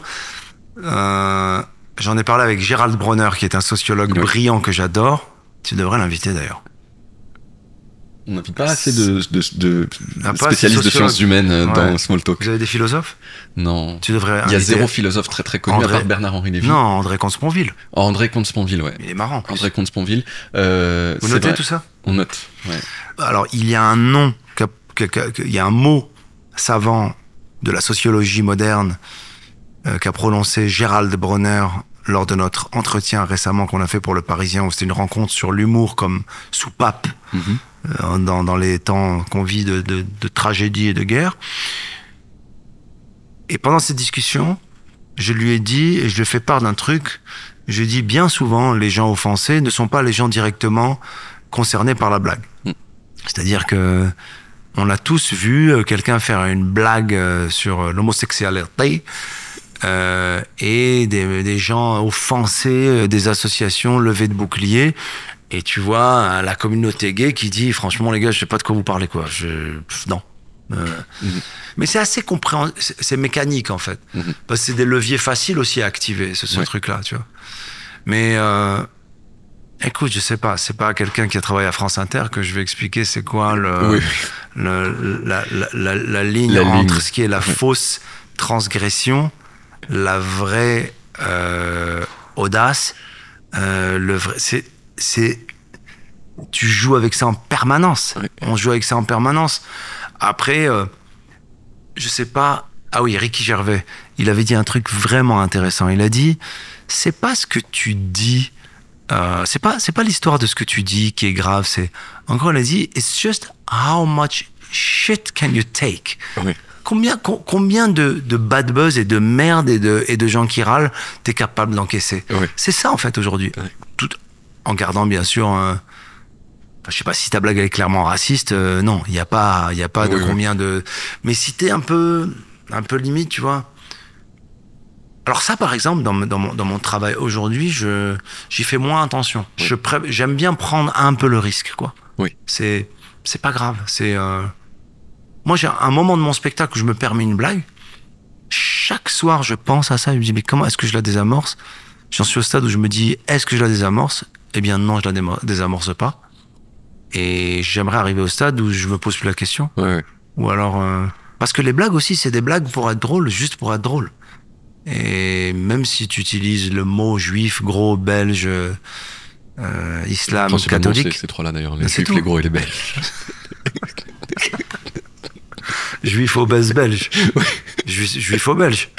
J'en ai parlé avec Gérald Bronner, qui est un sociologue brillant que j'adore. Tu devrais l'inviter d'ailleurs. On n'invite pas assez de spécialistes de sciences humaines dans Smalltalk. Vous avez des philosophes? Non. Tu devrais. Il y a zéro philosophe très connu à part Bernard-Henri Lévy. Non, André Comte-Sponville. André Comte-Sponville, ouais. Il est marrant. André Comte-Sponville. Vous notez tout ça? On note. Ouais. Alors, il y a un nom, il y a un mot savant de la sociologie moderne qu'a prononcé Gérald Bronner lors de notre entretien récemment qu'on a fait pour Le Parisien, où c'était une rencontre sur l'humour comme soupape. Dans les temps qu'on vit de tragédie et de guerre. Et pendant cette discussion, je lui ai dit, et je lui ai fait part d'un truc, je lui ai dit, bien souvent, les gens offensés ne sont pas les gens directement concernés par la blague. C'est-à-dire que on a tous vu quelqu'un faire une blague sur l'homosexualité, et des gens offensés, des associations levées de boucliers. Et tu vois la communauté gay qui dit, franchement les gars, je sais pas de quoi vous parlez, quoi. Non. Mais c'est assez compréhensible, c'est mécanique en fait. Parce que c'est des leviers faciles aussi à activer, ce truc-là, tu vois. Mais écoute, je sais pas, c'est pas à quelqu'un qui a travaillé à France Inter que je vais expliquer c'est quoi la ligne entre ce qui est la fausse transgression, la vraie audace, le vrai... tu joues avec ça en permanence. On joue avec ça en permanence. Après, je sais pas. Ah oui, Ricky Gervais, il avait dit un truc vraiment intéressant. Il a dit, c'est pas ce que tu dis, c'est pas l'histoire de ce que tu dis qui est grave. C'est encore, il a dit, it's just how much shit can you take. Combien de bad buzz et de merde et de gens qui râlent t'es capable d'encaisser. C'est ça en fait aujourd'hui. Tout en gardant bien sûr je sais pas si ta blague elle est clairement raciste, non, il y a pas de combien de. Mais si t'es un peu limite, tu vois. Alors ça, par exemple, dans mon travail aujourd'hui, j'y fais moins attention. Oui. J'aime bien prendre un peu le risque, quoi. Oui. C'est pas grave. Moi, j'ai un moment de mon spectacle où je me permets une blague. Chaque soir, je pense à ça. Je me dis, mais comment est-ce que je la désamorce? J'en suis au stade où je me dis, est-ce que je la désamorce? Eh bien, non, je la désamorce pas. Et j'aimerais arriver au stade où je me pose plus la question. Ouais. Ou alors... Parce que les blagues aussi, c'est des blagues pour être drôles, juste pour être drôle. Et même si tu utilises le mot juif, gros, belge, islam, catholique... C'est ces trois-là d'ailleurs, les c'est juifs, tout. les gros et les belges. Juif obèse belge. Juif au belge.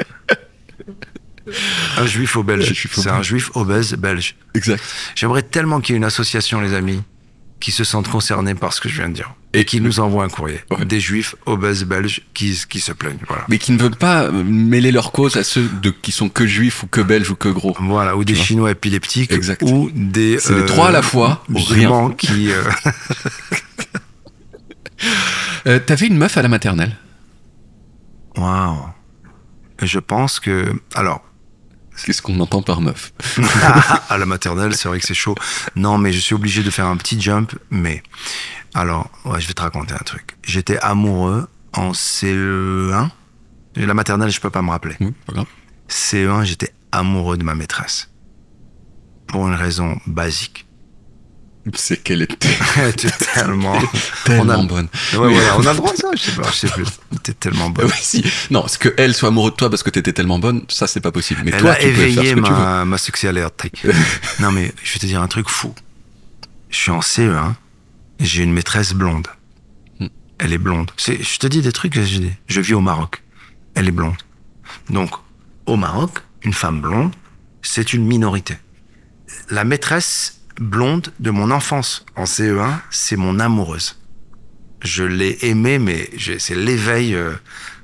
Un juif au belge. C'est un juif obèse belge. Exact. J'aimerais tellement qu'il y ait une association, les amis, qui se sentent concernés par ce que je viens de dire. Et qui nous envoient un courrier. Ouais. Des juifs obèses belges qui se plaignent. Voilà. Mais qui ne veulent pas mêler leur cause à ceux qui sont que juifs ou que belges ou que gros. Voilà, ou des Chinois épileptiques. Exact. Ou des... C'est les trois à la fois, ou musulmans rien. qui... T'avais une meuf à la maternelle? Waouh. Je pense que... Alors... Qu'est-ce qu'on entend par meuf? À la maternelle, c'est vrai que c'est chaud. Non, mais je suis obligé de faire un petit jump. Mais alors, ouais, je vais te raconter un truc. J'étais amoureux en CE1. La maternelle, je peux pas me rappeler. Pas grave. CE1, j'étais amoureux de ma maîtresse. Pour une raison basique. C'est qu'elle était Elle était tellement... tellement bonne. Ouais, voilà, on a le droit de ça, je sais plus. Elle était tellement bonne. Oui, si. Non, parce que elle soit amoureuse de toi parce que t'étais tellement bonne, ça c'est pas possible. Mais Elle toi, a tu peux faire ce éveillé que tu veux. ma sexualité. Non, mais je vais te dire un truc fou. Je suis en CE1 et j'ai une maîtresse blonde. Elle est blonde. Je te dis des trucs que j'ai dit. Je vis au Maroc. Elle est blonde. Donc, au Maroc, une femme blonde, c'est une minorité. La maîtresse blonde de mon enfance en CE1, c'est mon amoureuse. Je l'ai aimée, mais c'est l'éveil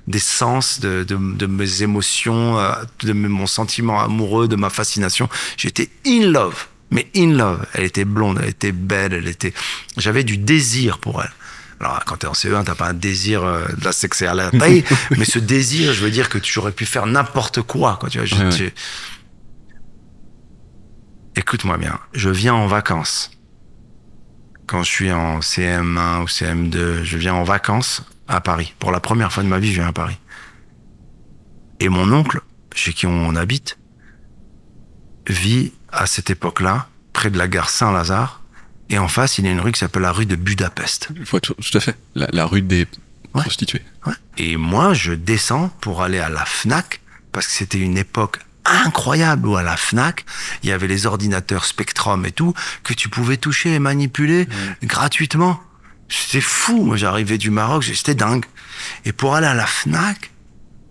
des sens, de mes émotions, de mon sentiment amoureux, de ma fascination. J'étais in love, mais in love. Elle était blonde, elle était belle, j'avais du désir pour elle. Alors, quand t'es en CE1, t'as pas un désir de la sexualité, mais ce désir, je veux dire que tu aurais pu faire n'importe quoi, tu vois. Ouais. Écoute-moi bien, je viens en vacances. Quand je suis en CM1 ou CM2, je viens en vacances à Paris. Pour la première fois de ma vie, je viens à Paris. Et mon oncle, chez qui on habite, vit à cette époque-là, près de la gare Saint-Lazare. Et en face, il y a une rue qui s'appelle la rue de Budapest. Tout à fait. La rue des Ouais. prostituées. Ouais. Et moi, je descends pour aller à la Fnac, parce que c'était une époque incroyable où à la Fnac, il y avait les ordinateurs Spectrum et tout, que tu pouvais toucher et manipuler gratuitement. C'était fou. Moi, j'arrivais du Maroc, c'était dingue. Et pour aller à la Fnac,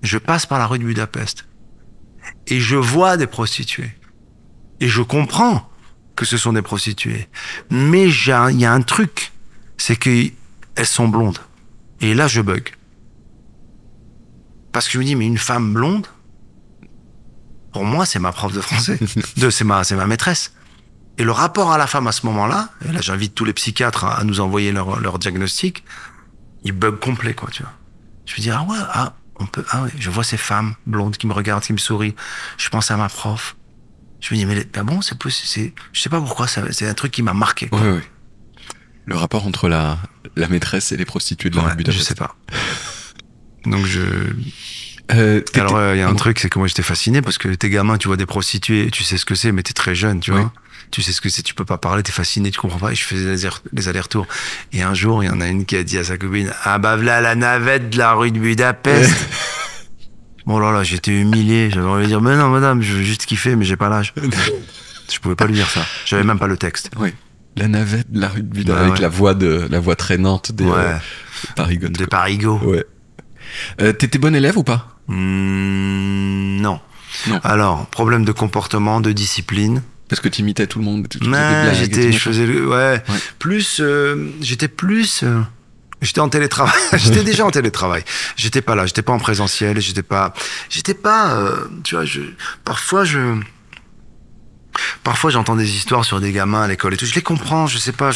je passe par la rue de Budapest. Et je vois des prostituées. Et je comprends que ce sont des prostituées. Mais il y a un truc, c'est qu'elles sont blondes. Et là, je bug. Parce que je me dis, mais une femme blonde, pour moi, c'est ma prof de français. C'est ma maîtresse. Et le rapport à la femme à ce moment-là, et là, j'invite tous les psychiatres à nous envoyer leur diagnostic, il bug complet, quoi, tu vois. Je me dis, je vois ces femmes blondes qui me regardent, qui me sourient. Je pense à ma prof. Je me dis, mais bon, c'est possible. Je sais pas pourquoi, c'est un truc qui m'a marqué, quoi. Oui. Le rapport entre la maîtresse et les prostituées de la rue de Budapest. Je sais pas. Donc il y a un truc, c'est que moi j'étais fasciné parce que t'es gamin, tu vois des prostituées, tu sais ce que c'est, mais t'es très jeune, tu vois. Tu sais ce que c'est, tu peux pas parler, t'es fasciné, tu comprends pas. Et je faisais les allers-retours. Et un jour, il y en a une qui a dit à sa copine, ah bah voilà la navette de la rue de Budapest. Bon là, j'étais humilié. J'avais envie de dire, mais non madame, je veux juste kiffer, mais j'ai pas l'âge. Je pouvais pas lui dire ça. J'avais même pas le texte. Oui. La navette de la rue de Budapest avec la voix traînante des parigots. Des parigots. Ouais. T'étais bon élève ou pas? Non. Alors, problème de comportement, de discipline. Parce que t'imitais tout le monde. J'étais en télétravail. J'étais déjà en télétravail. J'étais pas là. J'étais pas en présentiel. J'étais pas, tu vois, parfois j'entends des histoires sur des gamins à l'école et tout. Je les comprends. Je sais pas,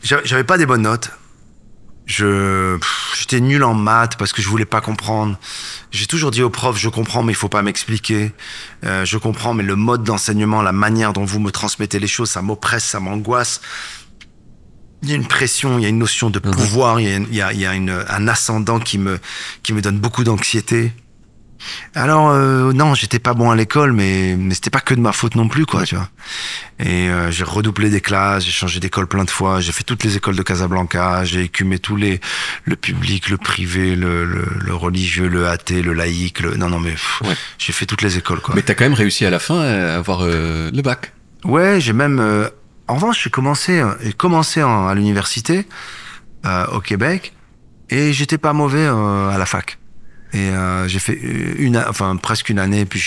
J'avais pas des bonnes notes. J'étais nul en maths parce que je voulais pas comprendre. J'ai toujours dit aux profs, je comprends, mais il faut pas m'expliquer. Je comprends, mais le mode d'enseignement, la manière dont vous me transmettez les choses, ça m'oppresse, ça m'angoisse. Il y a une pression, il y a une notion de pouvoir, il y a un ascendant qui me donne beaucoup d'anxiété. Alors non, j'étais pas bon à l'école, mais c'était pas que de ma faute non plus, quoi, tu vois. Et j'ai redoublé des classes, j'ai changé d'école plein de fois, j'ai fait toutes les écoles de Casablanca, j'ai écumé le public, le privé, le religieux, le athée, le laïque, non mais j'ai fait toutes les écoles, quoi. Mais t'as quand même réussi à la fin à avoir le bac. Ouais, j'ai même en revanche, j'ai commencé à l'université au Québec et j'étais pas mauvais à la fac. Et j'ai fait presque une année, puis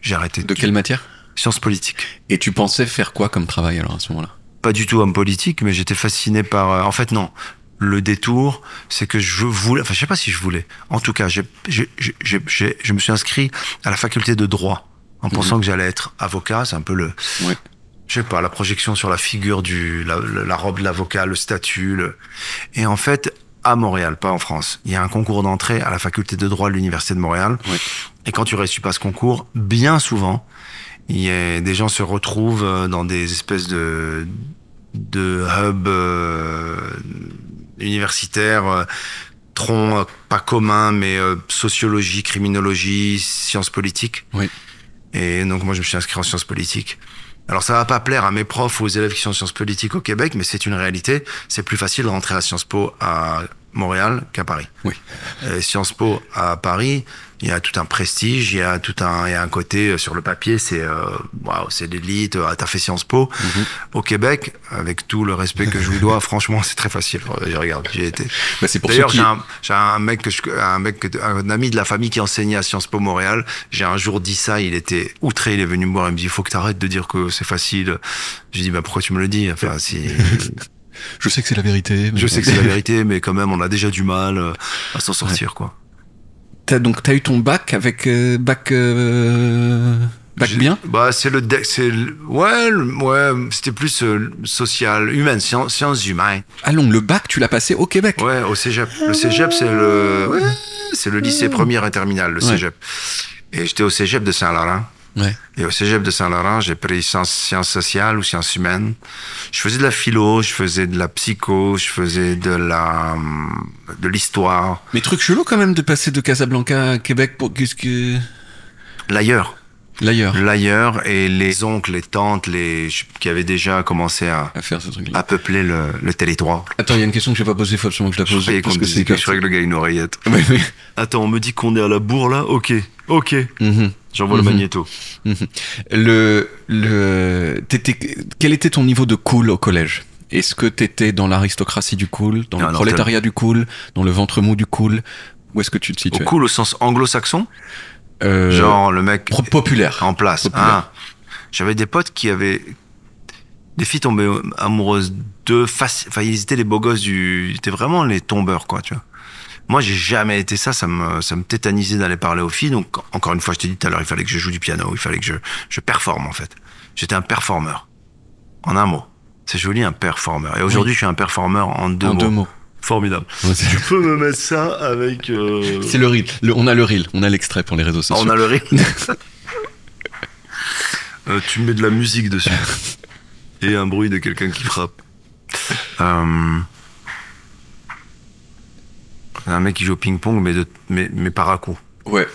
j'ai arrêté. De quelle matière? Sciences politiques. Et tu pensais faire quoi comme travail alors à ce moment-là? Pas du tout homme politique, mais j'étais fasciné par... en fait, non. Le détour, c'est que je voulais... Enfin, je sais pas si je voulais. En tout cas, je me suis inscrit à la faculté de droit en pensant que j'allais être avocat. C'est un peu le... Ouais. Je sais pas, la projection sur la figure la robe de l'avocat, le statut. Et en fait... à Montréal, pas en France. Il y a un concours d'entrée à la faculté de droit de l'Université de Montréal. Oui. Et quand tu réussis pas ce concours, bien souvent, des gens se retrouvent dans des espèces de hubs universitaires, troncs pas communs, mais sociologie, criminologie, sciences politiques. Oui. Et donc moi, je me suis inscrit en sciences politiques. Alors ça va pas plaire à mes profs ou aux élèves qui sont en sciences politiques au Québec, mais c'est une réalité. C'est plus facile de rentrer à Sciences Po à Montréal qu'à Paris. Oui. Sciences Po à Paris, il y a tout un prestige, il y a un côté sur le papier, c'est waouh, c'est l'élite. T'as fait Sciences Po. Au Québec, avec tout le respect que je lui dois, franchement, c'est très facile. Regarde, j'y ai été. Bah, c'est pour d'ailleurs, qui... j'ai un ami de la famille qui enseignait à Sciences Po Montréal. J'ai un jour dit ça, il était outré, il est venu me voir, il me dit, il faut que t'arrêtes de dire que c'est facile. J'ai dit, bah pourquoi tu me le dis? Enfin, si. Je sais que c'est la vérité. Je sais que c'est la vérité, mais quand même, on a déjà du mal à s'en sortir, quoi. T'as eu ton bac avec bac bien? Bah c'était plus social, humaine, sciences humaines. Ah donc le bac tu l'as passé au Québec? Ouais, au Cégep. Le Cégep c'est le lycée première et terminale, le Cégep. Et j'étais au Cégep de Saint-Laurent. Ouais. Et au Cégep de Saint-Laurent, j'ai pris sciences sociales ou sciences humaines. Je faisais de la philo, je faisais de la psycho, je faisais de l'histoire. Mais truc chelou quand même de passer de Casablanca à Québec pour qu'est-ce que... L'ailleurs et les oncles, les tantes, qui avaient déjà commencé à faire ce truc-là, à peupler le territoire. Attends, il y a une question que je n'ai pas posée, faut absolument que je la pose. Parce que c'est que je suis avec le gars une oreillette. Attends, on me dit qu'on est à la bourre là. Ok. J'envoie le magnéto. Quel était ton niveau de cool au collège? Est-ce que t'étais dans l'aristocratie du cool, dans le prolétariat du cool, dans le ventre mou du cool? Où est-ce que tu te situais? Au cool au sens anglo-saxon? Genre le mec populaire en place. Ah. J'avais des potes qui avaient des filles tombées amoureuses d'eux. Enfin, ils étaient les beaux gosses ils étaient vraiment les tombeurs, quoi, tu vois. Moi, j'ai jamais été ça. Ça me tétanisait d'aller parler aux filles. Donc, encore une fois, je t'ai dit tout à l'heure, il fallait que je joue du piano, il fallait que je performe, en fait. J'étais un performeur. En un mot. C'est joli, un performeur. Et aujourd'hui, je suis un performeur en deux mots. Formidable. Ouais, tu peux me mettre ça avec... C'est le reel. On a le reel. On a l'extrait pour les réseaux sociaux. On a le reel. Tu mets de la musique dessus. Et un bruit de quelqu'un qui frappe. Un mec qui joue au ping-pong, mais par à coup. Ouais.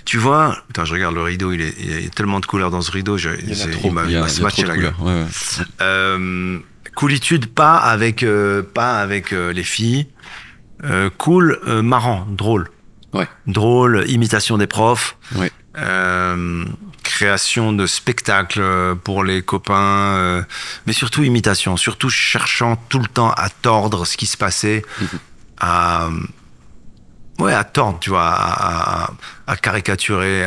Tu vois, attends, je regarde le rideau, il y a tellement de couleurs dans ce rideau, il m'a smatché la gueule. Ouais. Coolitude, pas avec les filles. Cool, marrant, drôle. Ouais. Drôle, imitation des profs. Ouais. Création de spectacles pour les copains, mais surtout imitation, surtout cherchant tout le temps à tordre ce qui se passait, à tordre, tu vois, à caricaturer,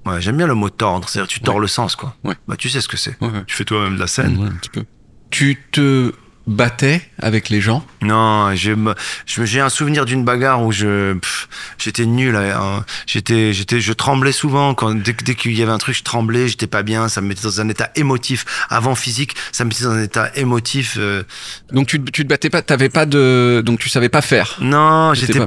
Ouais, j'aime bien le mot tordre, c'est-à-dire tu tords le sens, quoi. Ouais. Bah, tu sais ce que c'est. Ouais. Tu fais toi-même de la scène. Ouais, un petit peu. Tu te battais avec les gens? Non, j'ai un souvenir d'une bagarre où j'étais nul. Je tremblais souvent dès qu'il y avait un truc, je tremblais, j'étais pas bien, ça me mettait dans un état émotif. Avant physique, ça me mettait dans un état émotif. Donc tu te battais pas, donc tu savais pas faire. Non, T'étais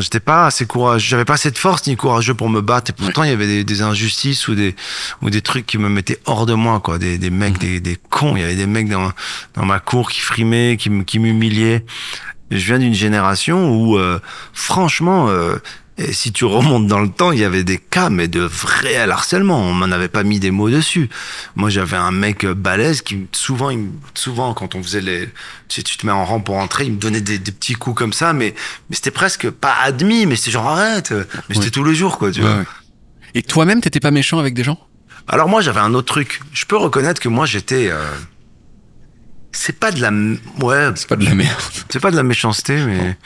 j'étais pas assez courageux. J'avais pas assez de force ni courageux pour me battre. Et pourtant, il y avait des injustices ou des trucs qui me mettaient hors de moi, quoi. Des mecs, des cons. Il y avait des mecs dans ma cour qui frimaient, qui m'humiliaient. Je viens d'une génération où, franchement, et si tu remontes dans le temps, il y avait des cas, mais de vrai harcèlement. On m'en avait pas mis des mots dessus. Moi, j'avais un mec balèze qui, souvent, quand on faisait tu te mets en rang pour entrer, il me donnait des petits coups comme ça, mais c'était presque pas admis, mais c'était genre arrête. Mais c'était tous les jours, quoi, tu vois. Ouais. Et toi-même, t'étais pas méchant avec des gens? Alors moi, j'avais un autre truc. Je peux reconnaître que moi, j'étais... c'est pas de la... Ouais. C'est pas de la merde. C'est pas de la méchanceté, mais...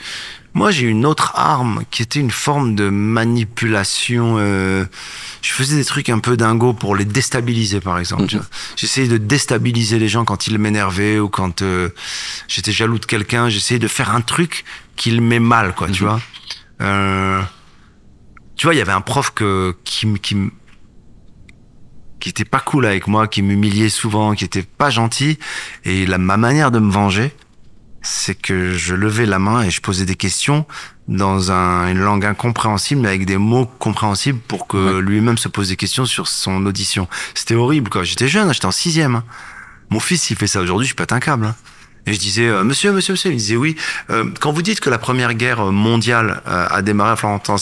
Moi, j'ai une autre arme qui était une forme de manipulation. Je faisais des trucs un peu dingos pour les déstabiliser, par exemple. Tu vois. J'essayais de déstabiliser les gens quand ils m'énervaient ou quand j'étais jaloux de quelqu'un. J'essayais de faire un truc qui le met mal, quoi, tu vois. Tu vois, il y avait un prof qui était pas cool avec moi, qui m'humiliait souvent, qui était pas gentil. Et ma manière de me venger, c'est que je levais la main et je posais des questions dans une langue incompréhensible, mais avec des mots compréhensibles pour que lui-même se pose des questions sur son audition. C'était horrible, quoi. J'étais jeune, j'étais en 6e. Hein. Mon fils, il fait ça aujourd'hui, je pète un câble. Hein. Et je disais, monsieur, il disait oui. Quand vous dites que la Première Guerre mondiale a démarré à Florentin,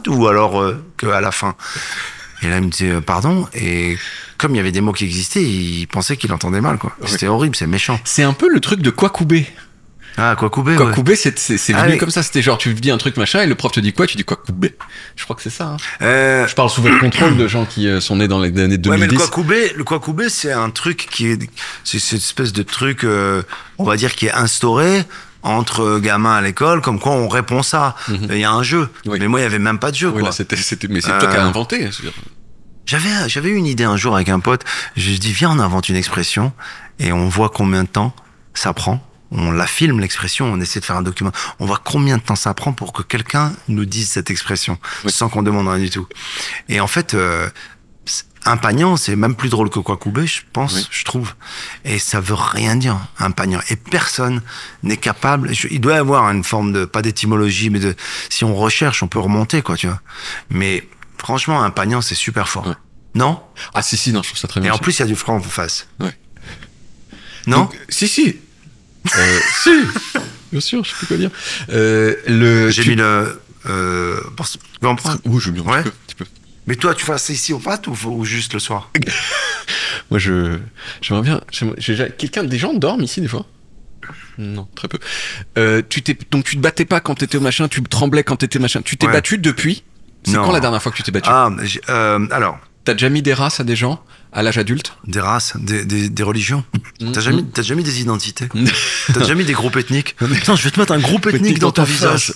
ou alors qu'à la fin. Et là, il me disait, pardon. Et comme il y avait des mots qui existaient, il pensait qu'il entendait mal, quoi. C'était horrible, c'est méchant. C'est un peu le truc de Kwakubé. Ah, Kwakubé, Kwakubé, c'est venu comme ça. C'était genre, tu dis un truc machin, et le prof te dit quoi? Tu dis Kwakubé. Je crois que c'est ça. Hein. Je parle sous votre contrôle de gens qui sont nés dans les années 2010. Ouais, mais le Kwakubé, c'est un truc c'est cette espèce de truc, on va dire, qui est instauré entre gamins à l'école, comme quoi on répond ça. Il y a un jeu. Oui. Mais moi, il y avait même pas de jeu, quoi. Là, mais c'est toi qui as inventé. J'avais eu une idée un jour avec un pote. Je dis, viens, on invente une expression et on voit combien de temps ça prend. On la filme, l'expression, on essaie de faire un document. On voit combien de temps ça prend pour que quelqu'un nous dise cette expression, sans qu'on demande rien du tout. Et en fait, impagnant, c'est même plus drôle que Kwakubé, je pense, je trouve. Et ça veut rien dire, impagnant. Et personne n'est capable. Il doit y avoir une forme de, pas d'étymologie, mais si on recherche, on peut remonter, quoi, tu vois. Mais franchement, impagnant, c'est super fort. Ouais. Non? Ah, si, non, je trouve ça très bien. Et en plus, il y a du franc en face. Ouais. Non? Donc, si. Si, bien sûr, je sais plus quoi dire. J'ai mis le... tu veux en prendre? Oui, je veux bien, tu peux. Mais toi, tu fais ça ici au pâtes ou juste le soir? Moi, j'aimerais bien... Des gens dorment ici, des fois? Non, très peu. Donc, tu te battais pas quand t'étais au machin, tu tremblais quand t'étais machin. Tu t'es battu depuis? C'est quand la dernière fois que tu t'es battu? Alors... T'as déjà mis des races à des gens à l'âge adulte? Des races, des religions. T'as déjà mis des identités. T'as déjà mis des groupes ethniques. Putain, je vais te mettre un groupe ethnique dans ton visage.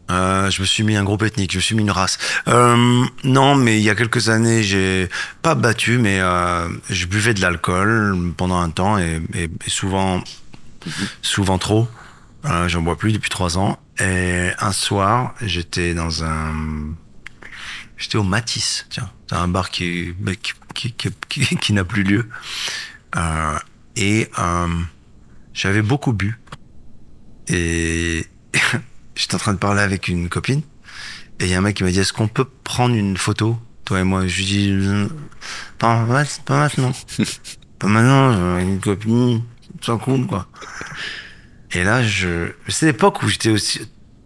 Je me suis mis un groupe ethnique, je me suis mis une race. Non, mais il y a quelques années, j'ai pas battu, mais je buvais de l'alcool pendant un temps et souvent trop. J'en bois plus depuis 3 ans. Et un soir, j'étais au Matisse, tiens. C'est un bar qui n'a plus lieu. J'avais beaucoup bu. Et j'étais en train de parler avec une copine. Et il y a un mec qui m'a dit, est-ce qu'on peut prendre une photo, toi et moi? Je lui dis, pas maintenant. Pas maintenant, j'ai une copine, c'est cool, quoi. Et là, c'est l'époque où j'étais aussi...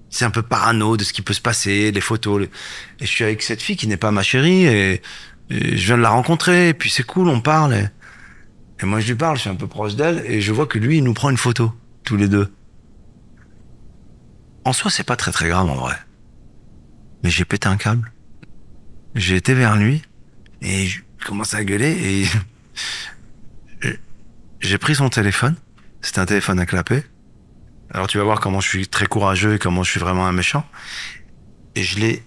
C'est un peu parano de ce qui peut se passer, les photos. Et je suis avec cette fille qui n'est pas ma chérie et je viens de la rencontrer. Et puis c'est cool, on parle. Et moi je lui parle, je suis un peu proche d'elle et je vois que lui, il nous prend une photo, tous les deux. En soi, c'est pas très très grave en vrai. Mais j'ai pété un câble. J'ai été vers lui et je commence à gueuler et j'ai pris son téléphone. C'était un téléphone à clapet. Alors tu vas voir comment je suis très courageux et comment je suis vraiment un méchant. Et je l'ai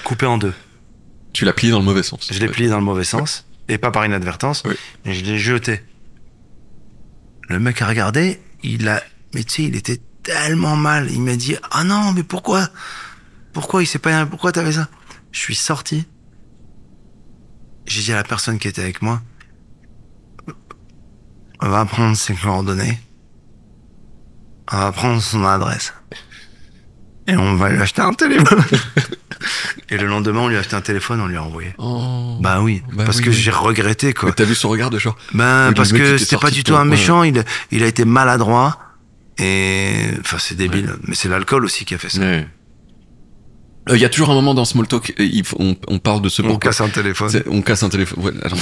coupé en 2. Tu l'as plié dans le mauvais sens. Je l'ai plié dans le mauvais sens, et pas par inadvertance, et je l'ai jeté. Le mec a regardé, mais tu sais, il était tellement mal. Il m'a dit, ah non, mais pourquoi il s'est pas, pourquoi t'avais ça? Je suis sorti. J'ai dit à la personne qui était avec moi, on va prendre ses coordonnées, on va prendre son adresse, et on va lui acheter un téléphone. Et le lendemain, on lui a acheté un téléphone, on lui a envoyé. Oh. Bah oui, parce que j'ai regretté, quoi. Mais t'as vu son regard de genre. Parce le mec que était c'était pas sorti du de tout ton- un ouais. méchant, il a été maladroit, et enfin c'est débile, mais c'est l'alcool aussi qui a fait ça. Ouais. Il y a toujours un moment dans Small Talk, on parle de ce On pourquoi. casse un téléphone. On casse un téléphone. Ouais, attends.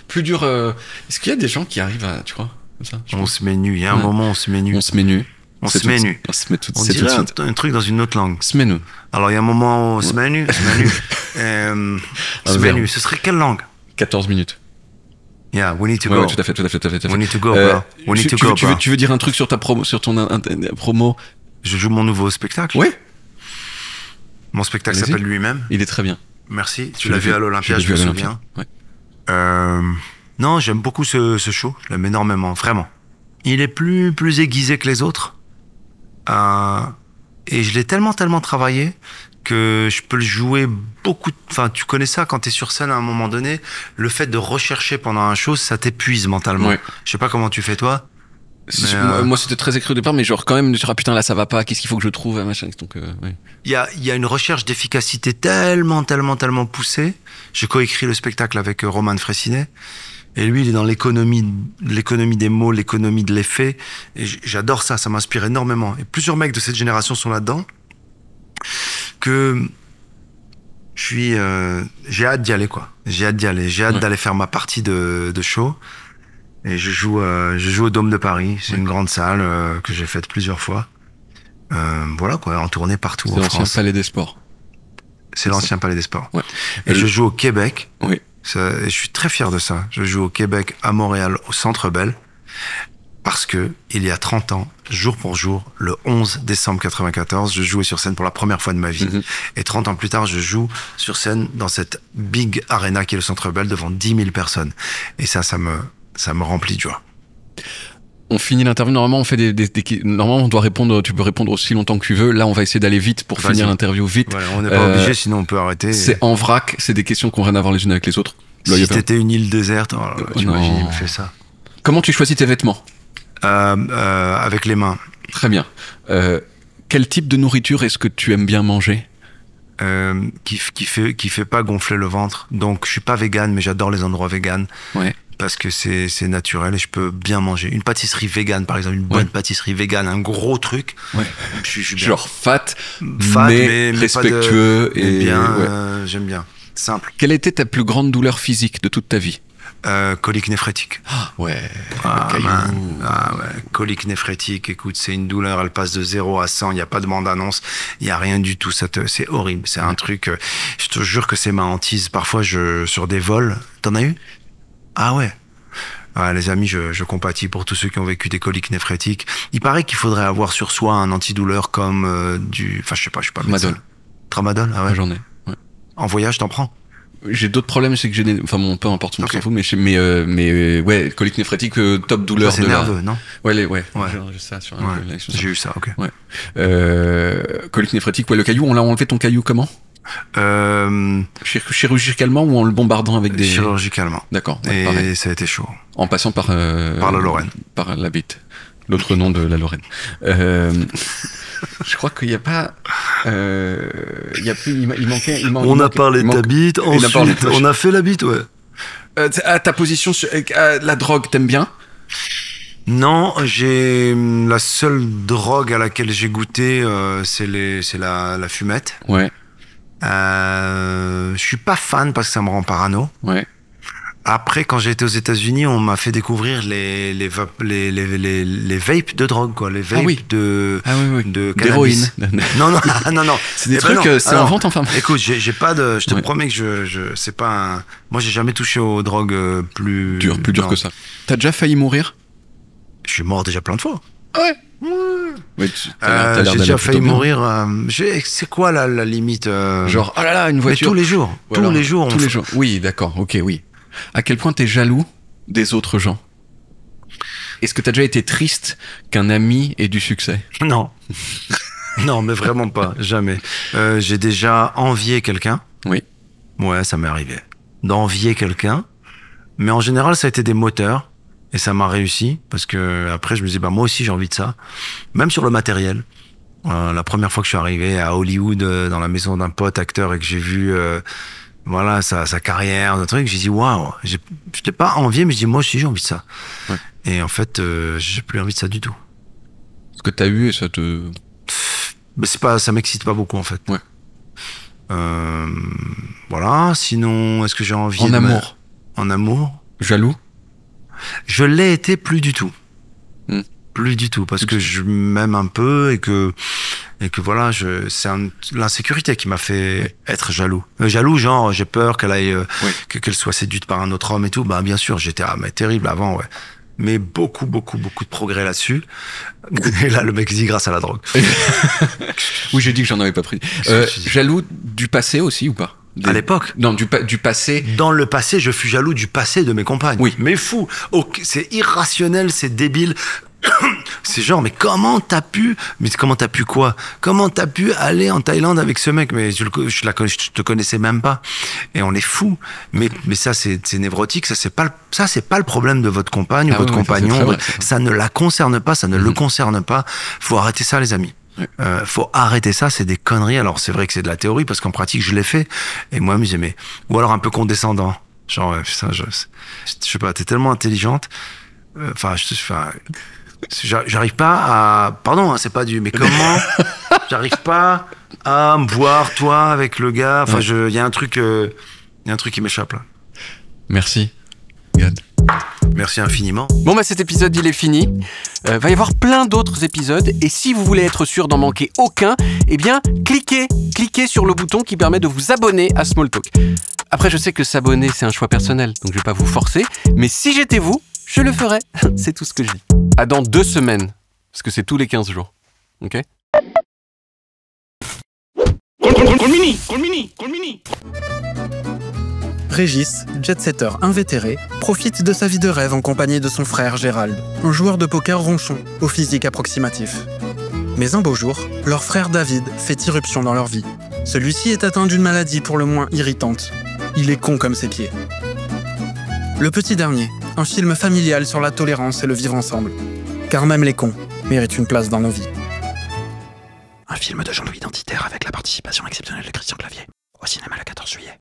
Plus dur. Est-ce qu'il y a des gens qui arrivent à, tu crois, comme ça On se met nu, il y a un moment on se met nu. On se met nu. On C'est se met tout- nu. On se met tout, On c'est tout de dirait suite. un truc dans une autre langue. Se met nu. Alors il y a un moment où on se met nu, se met nu. Se met verbe. nu, ce serait quelle langue? 14 minutes. Yeah, we need to Ouais, go. ouais, tout à fait. We need to go, bro. We need to go, bro. Tu veux dire un truc sur ta promo, sur ton promo? Je joue mon nouveau spectacle. Ouais. Mon spectacle Allez-y. s'appelle Lui-même. Il est très bien. Merci. Tu Je l'as l'ai vu à l'Olympia, je me souviens. Ouais. Non, j'aime beaucoup ce show. Je l'aime énormément, vraiment. Il est plus aiguisé que les autres. Et je l'ai tellement travaillé que je peux le jouer beaucoup. Enfin, tu connais ça quand t'es sur scène à un moment donné. Le fait de rechercher pendant un show, ça t'épuise mentalement. Ouais. Je sais pas comment tu fais toi. Moi, c'était très écrit au départ, mais genre quand même, ah putain, là ça va pas, qu'est-ce qu'il faut que je trouve, machin. Donc, ouais. Il y a une recherche d'efficacité tellement poussée. J'ai coécrit le spectacle avec Roman Fressinet. Et lui, il est dans l'économie des mots, l'économie de l'effet. Et j'adore ça m'inspire énormément. Et plusieurs mecs de cette génération sont là-dedans. Que j'ai hâte d'y aller, quoi. J'ai hâte d'aller faire ma partie de show. Et je joue au Dôme de Paris. C'est une grande salle que j'ai faite plusieurs fois. Voilà, quoi, en tournée partout en C'est l'ancien France. Palais des Sports. C'est l'ancien Palais des Sports. Ouais. Et je joue au Québec. Oui. Et je suis très fier de ça. Je joue au Québec, à Montréal, au Centre Bell. Parce que, il y a 30 ans, jour pour jour, le 11 décembre 94, je jouais sur scène pour la première fois de ma vie. Et 30 ans plus tard, je joue sur scène dans cette big arena qui est le Centre Bell devant 10 000 personnes. Et ça me remplit de joie. On finit l'interview. Normalement, on fait normalement, on doit répondre. Tu peux répondre aussi longtemps que tu veux. Là, on va essayer d'aller vite pour finir l'interview vite. Voilà, on n'est pas obligé, sinon on peut arrêter. C'est en vrac. C'est des questions qui n'ont rien à voir les unes avec les autres. Là, Si t'étais une île déserte, oh là là, t'imagines, il me fait ça. Comment tu choisis tes vêtements? Avec les mains. Très bien. Quel type de nourriture est-ce que tu aimes bien manger? Qui fait pas gonfler le ventre. Donc je suis pas végane, mais j'adore les endroits véganes. Ouais. Parce que c'est naturel et je peux bien manger. Une pâtisserie végane, par exemple, une bonne pâtisserie végane, un gros truc. Ouais. Je suis bien. Genre fat, mais respectueux pas et bien. ouais. J'aime bien. Simple. Quelle était ta plus grande douleur physique de toute ta vie? Colique néphrétique. Ouais. Colique néphrétique, écoute, c'est une douleur, elle passe de 0 à 100, il n'y a pas de bande-annonce, il n'y a rien du tout, c'est horrible, c'est un truc, je te jure que c'est ma hantise, parfois sur des vols, t'en as eu? Ah ouais. Les amis, je compatis pour tous ceux qui ont vécu des coliques néphrétiques. Il paraît qu'il faudrait avoir sur soi un antidouleur comme enfin je sais pas, je suis pas médecin. Tramadol, ah ouais. J'en ai. Ouais. En voyage, t'en prends? J'ai d'autres problèmes, c'est que j'ai enfin bon, peu importe, on s'en fout, mais ouais, colique néphrétique, top douleur ça, c'est de nerveux, non? Ouais, J'ai ça sur j'ai eu ça, ok. Ouais. Colique néphrétique, ouais, le caillou, on l'a enlevé ton caillou comment? Chirurgicalement ou en le bombardant avec des... Chirurgicalement. D'accord. Ouais, pareil. Et ça a été chaud. En passant par la Lorraine. Par la bite. L'autre nom de la Lorraine. Je crois qu'il n'y a pas... il y a plus... Il manquait... On a parlé de ta bite, ensuite on a fait la bite, ouais. Ta position sur la drogue, t'aimes bien? Non, la seule drogue à laquelle j'ai goûté, c'est la fumette. Ouais. Je suis pas fan parce que ça me rend parano. Ouais. Après, quand j'ai été aux États-Unis, on m'a fait découvrir les vapes de drogue, quoi. Les vapes de d'héroïne. Non. C'est des trucs, c'est en vente, enfin. Écoute, j'ai pas de, je te promets que c'est pas un, moi j'ai jamais touché aux drogues plus dur que ça. T'as déjà failli mourir? Je suis mort déjà plein de fois. Ouais. Ouais, j'ai déjà failli mourir. C'est quoi la limite Genre, oh là là, une voiture. Mais tous les jours. Tous les jours. Oui, d'accord, ok, oui. À quel point t'es jaloux des autres gens? Est-ce que t'as déjà été triste qu'un ami ait du succès? Non. Non, mais vraiment pas, jamais. J'ai déjà envié quelqu'un. Oui. Ouais, ça m'est arrivé. D'envier quelqu'un. Mais en général, ça a été des moteurs. Et ça m'a réussi. Parce que après, je me disais, bah, moi aussi, j'ai envie de ça. Même sur le matériel. La première fois que je suis arrivé à Hollywood, dans la maison d'un pote acteur, et que j'ai vu, voilà, sa carrière, un truc, j'ai dit, waouh. Je t'ai pas envié, mais je dis, moi aussi, j'ai envie de ça. Ouais. Et en fait, j'ai plus envie de ça du tout. Ce que t'as eu et ça te... Mais c'est pas, ça m'excite pas beaucoup, en fait. Ouais. Voilà. Sinon, est-ce que j'ai envie En amour. En amour. Jaloux? Je l'ai été plus du tout. Hmm. Plus du tout. Parce que je m'aime un peu et que voilà, c'est l'insécurité qui m'a fait être jaloux. Jaloux, genre, j'ai peur qu'elle aille, qu'elle soit séduite par un autre homme et tout. Bah, bien sûr, j'étais, mais terrible avant, ouais. Mais beaucoup de progrès là-dessus. Et là, le mec dit grâce à la drogue. Oui, j'ai dit que j'en avais pas pris. Jaloux du passé aussi ou pas? À l'époque? Non, du passé. Dans le passé, je fus jaloux du passé de mes compagnes. Oui. Mais fou. C'est irrationnel, c'est débile. C'est genre, mais comment t'as pu quoi? Comment t'as pu aller en Thaïlande avec ce mec? Mais je te connaissais même pas. Et on est fou. Mais ça, c'est névrotique. Ça, c'est pas le problème de votre compagne ou votre compagnon. Ça ne la concerne pas, ça ne le concerne pas. Faut arrêter ça, les amis. Faut arrêter ça, c'est des conneries. Alors, c'est vrai que c'est de la théorie, parce qu'en pratique, je l'ai fait. Et moi, je me ou alors un peu condescendant. Genre, putain, je sais pas, t'es tellement intelligente. J'arrive pas à... Pardon, hein, c'est pas du... Mais comment j'arrive pas à me voir, toi, avec le gars. Enfin, il y a un truc qui m'échappe, là. Merci, Gad. Merci infiniment. Bon, bah cet épisode, il est fini. Va y avoir plein d'autres épisodes. Et si vous voulez être sûr d'en manquer aucun, eh bien, cliquez sur le bouton qui permet de vous abonner à Smalltalk. Après, je sais que s'abonner, c'est un choix personnel, donc je vais pas vous forcer. Mais si j'étais vous, je le ferais. C'est tout ce que je dis. À dans 2 semaines. Parce que c'est tous les 15 jours. Ok? Régis, jet-setter invétéré, profite de sa vie de rêve en compagnie de son frère Gérald, un joueur de poker ronchon, au physique approximatif. Mais un beau jour, leur frère David fait irruption dans leur vie. Celui-ci est atteint d'une maladie pour le moins irritante. Il est con comme ses pieds. Le petit dernier, un film familial sur la tolérance et le vivre ensemble. Car même les cons méritent une place dans nos vies. Un film de Jean-Louis Identitaire avec la participation exceptionnelle de Christian Clavier, au cinéma le 14 juillet.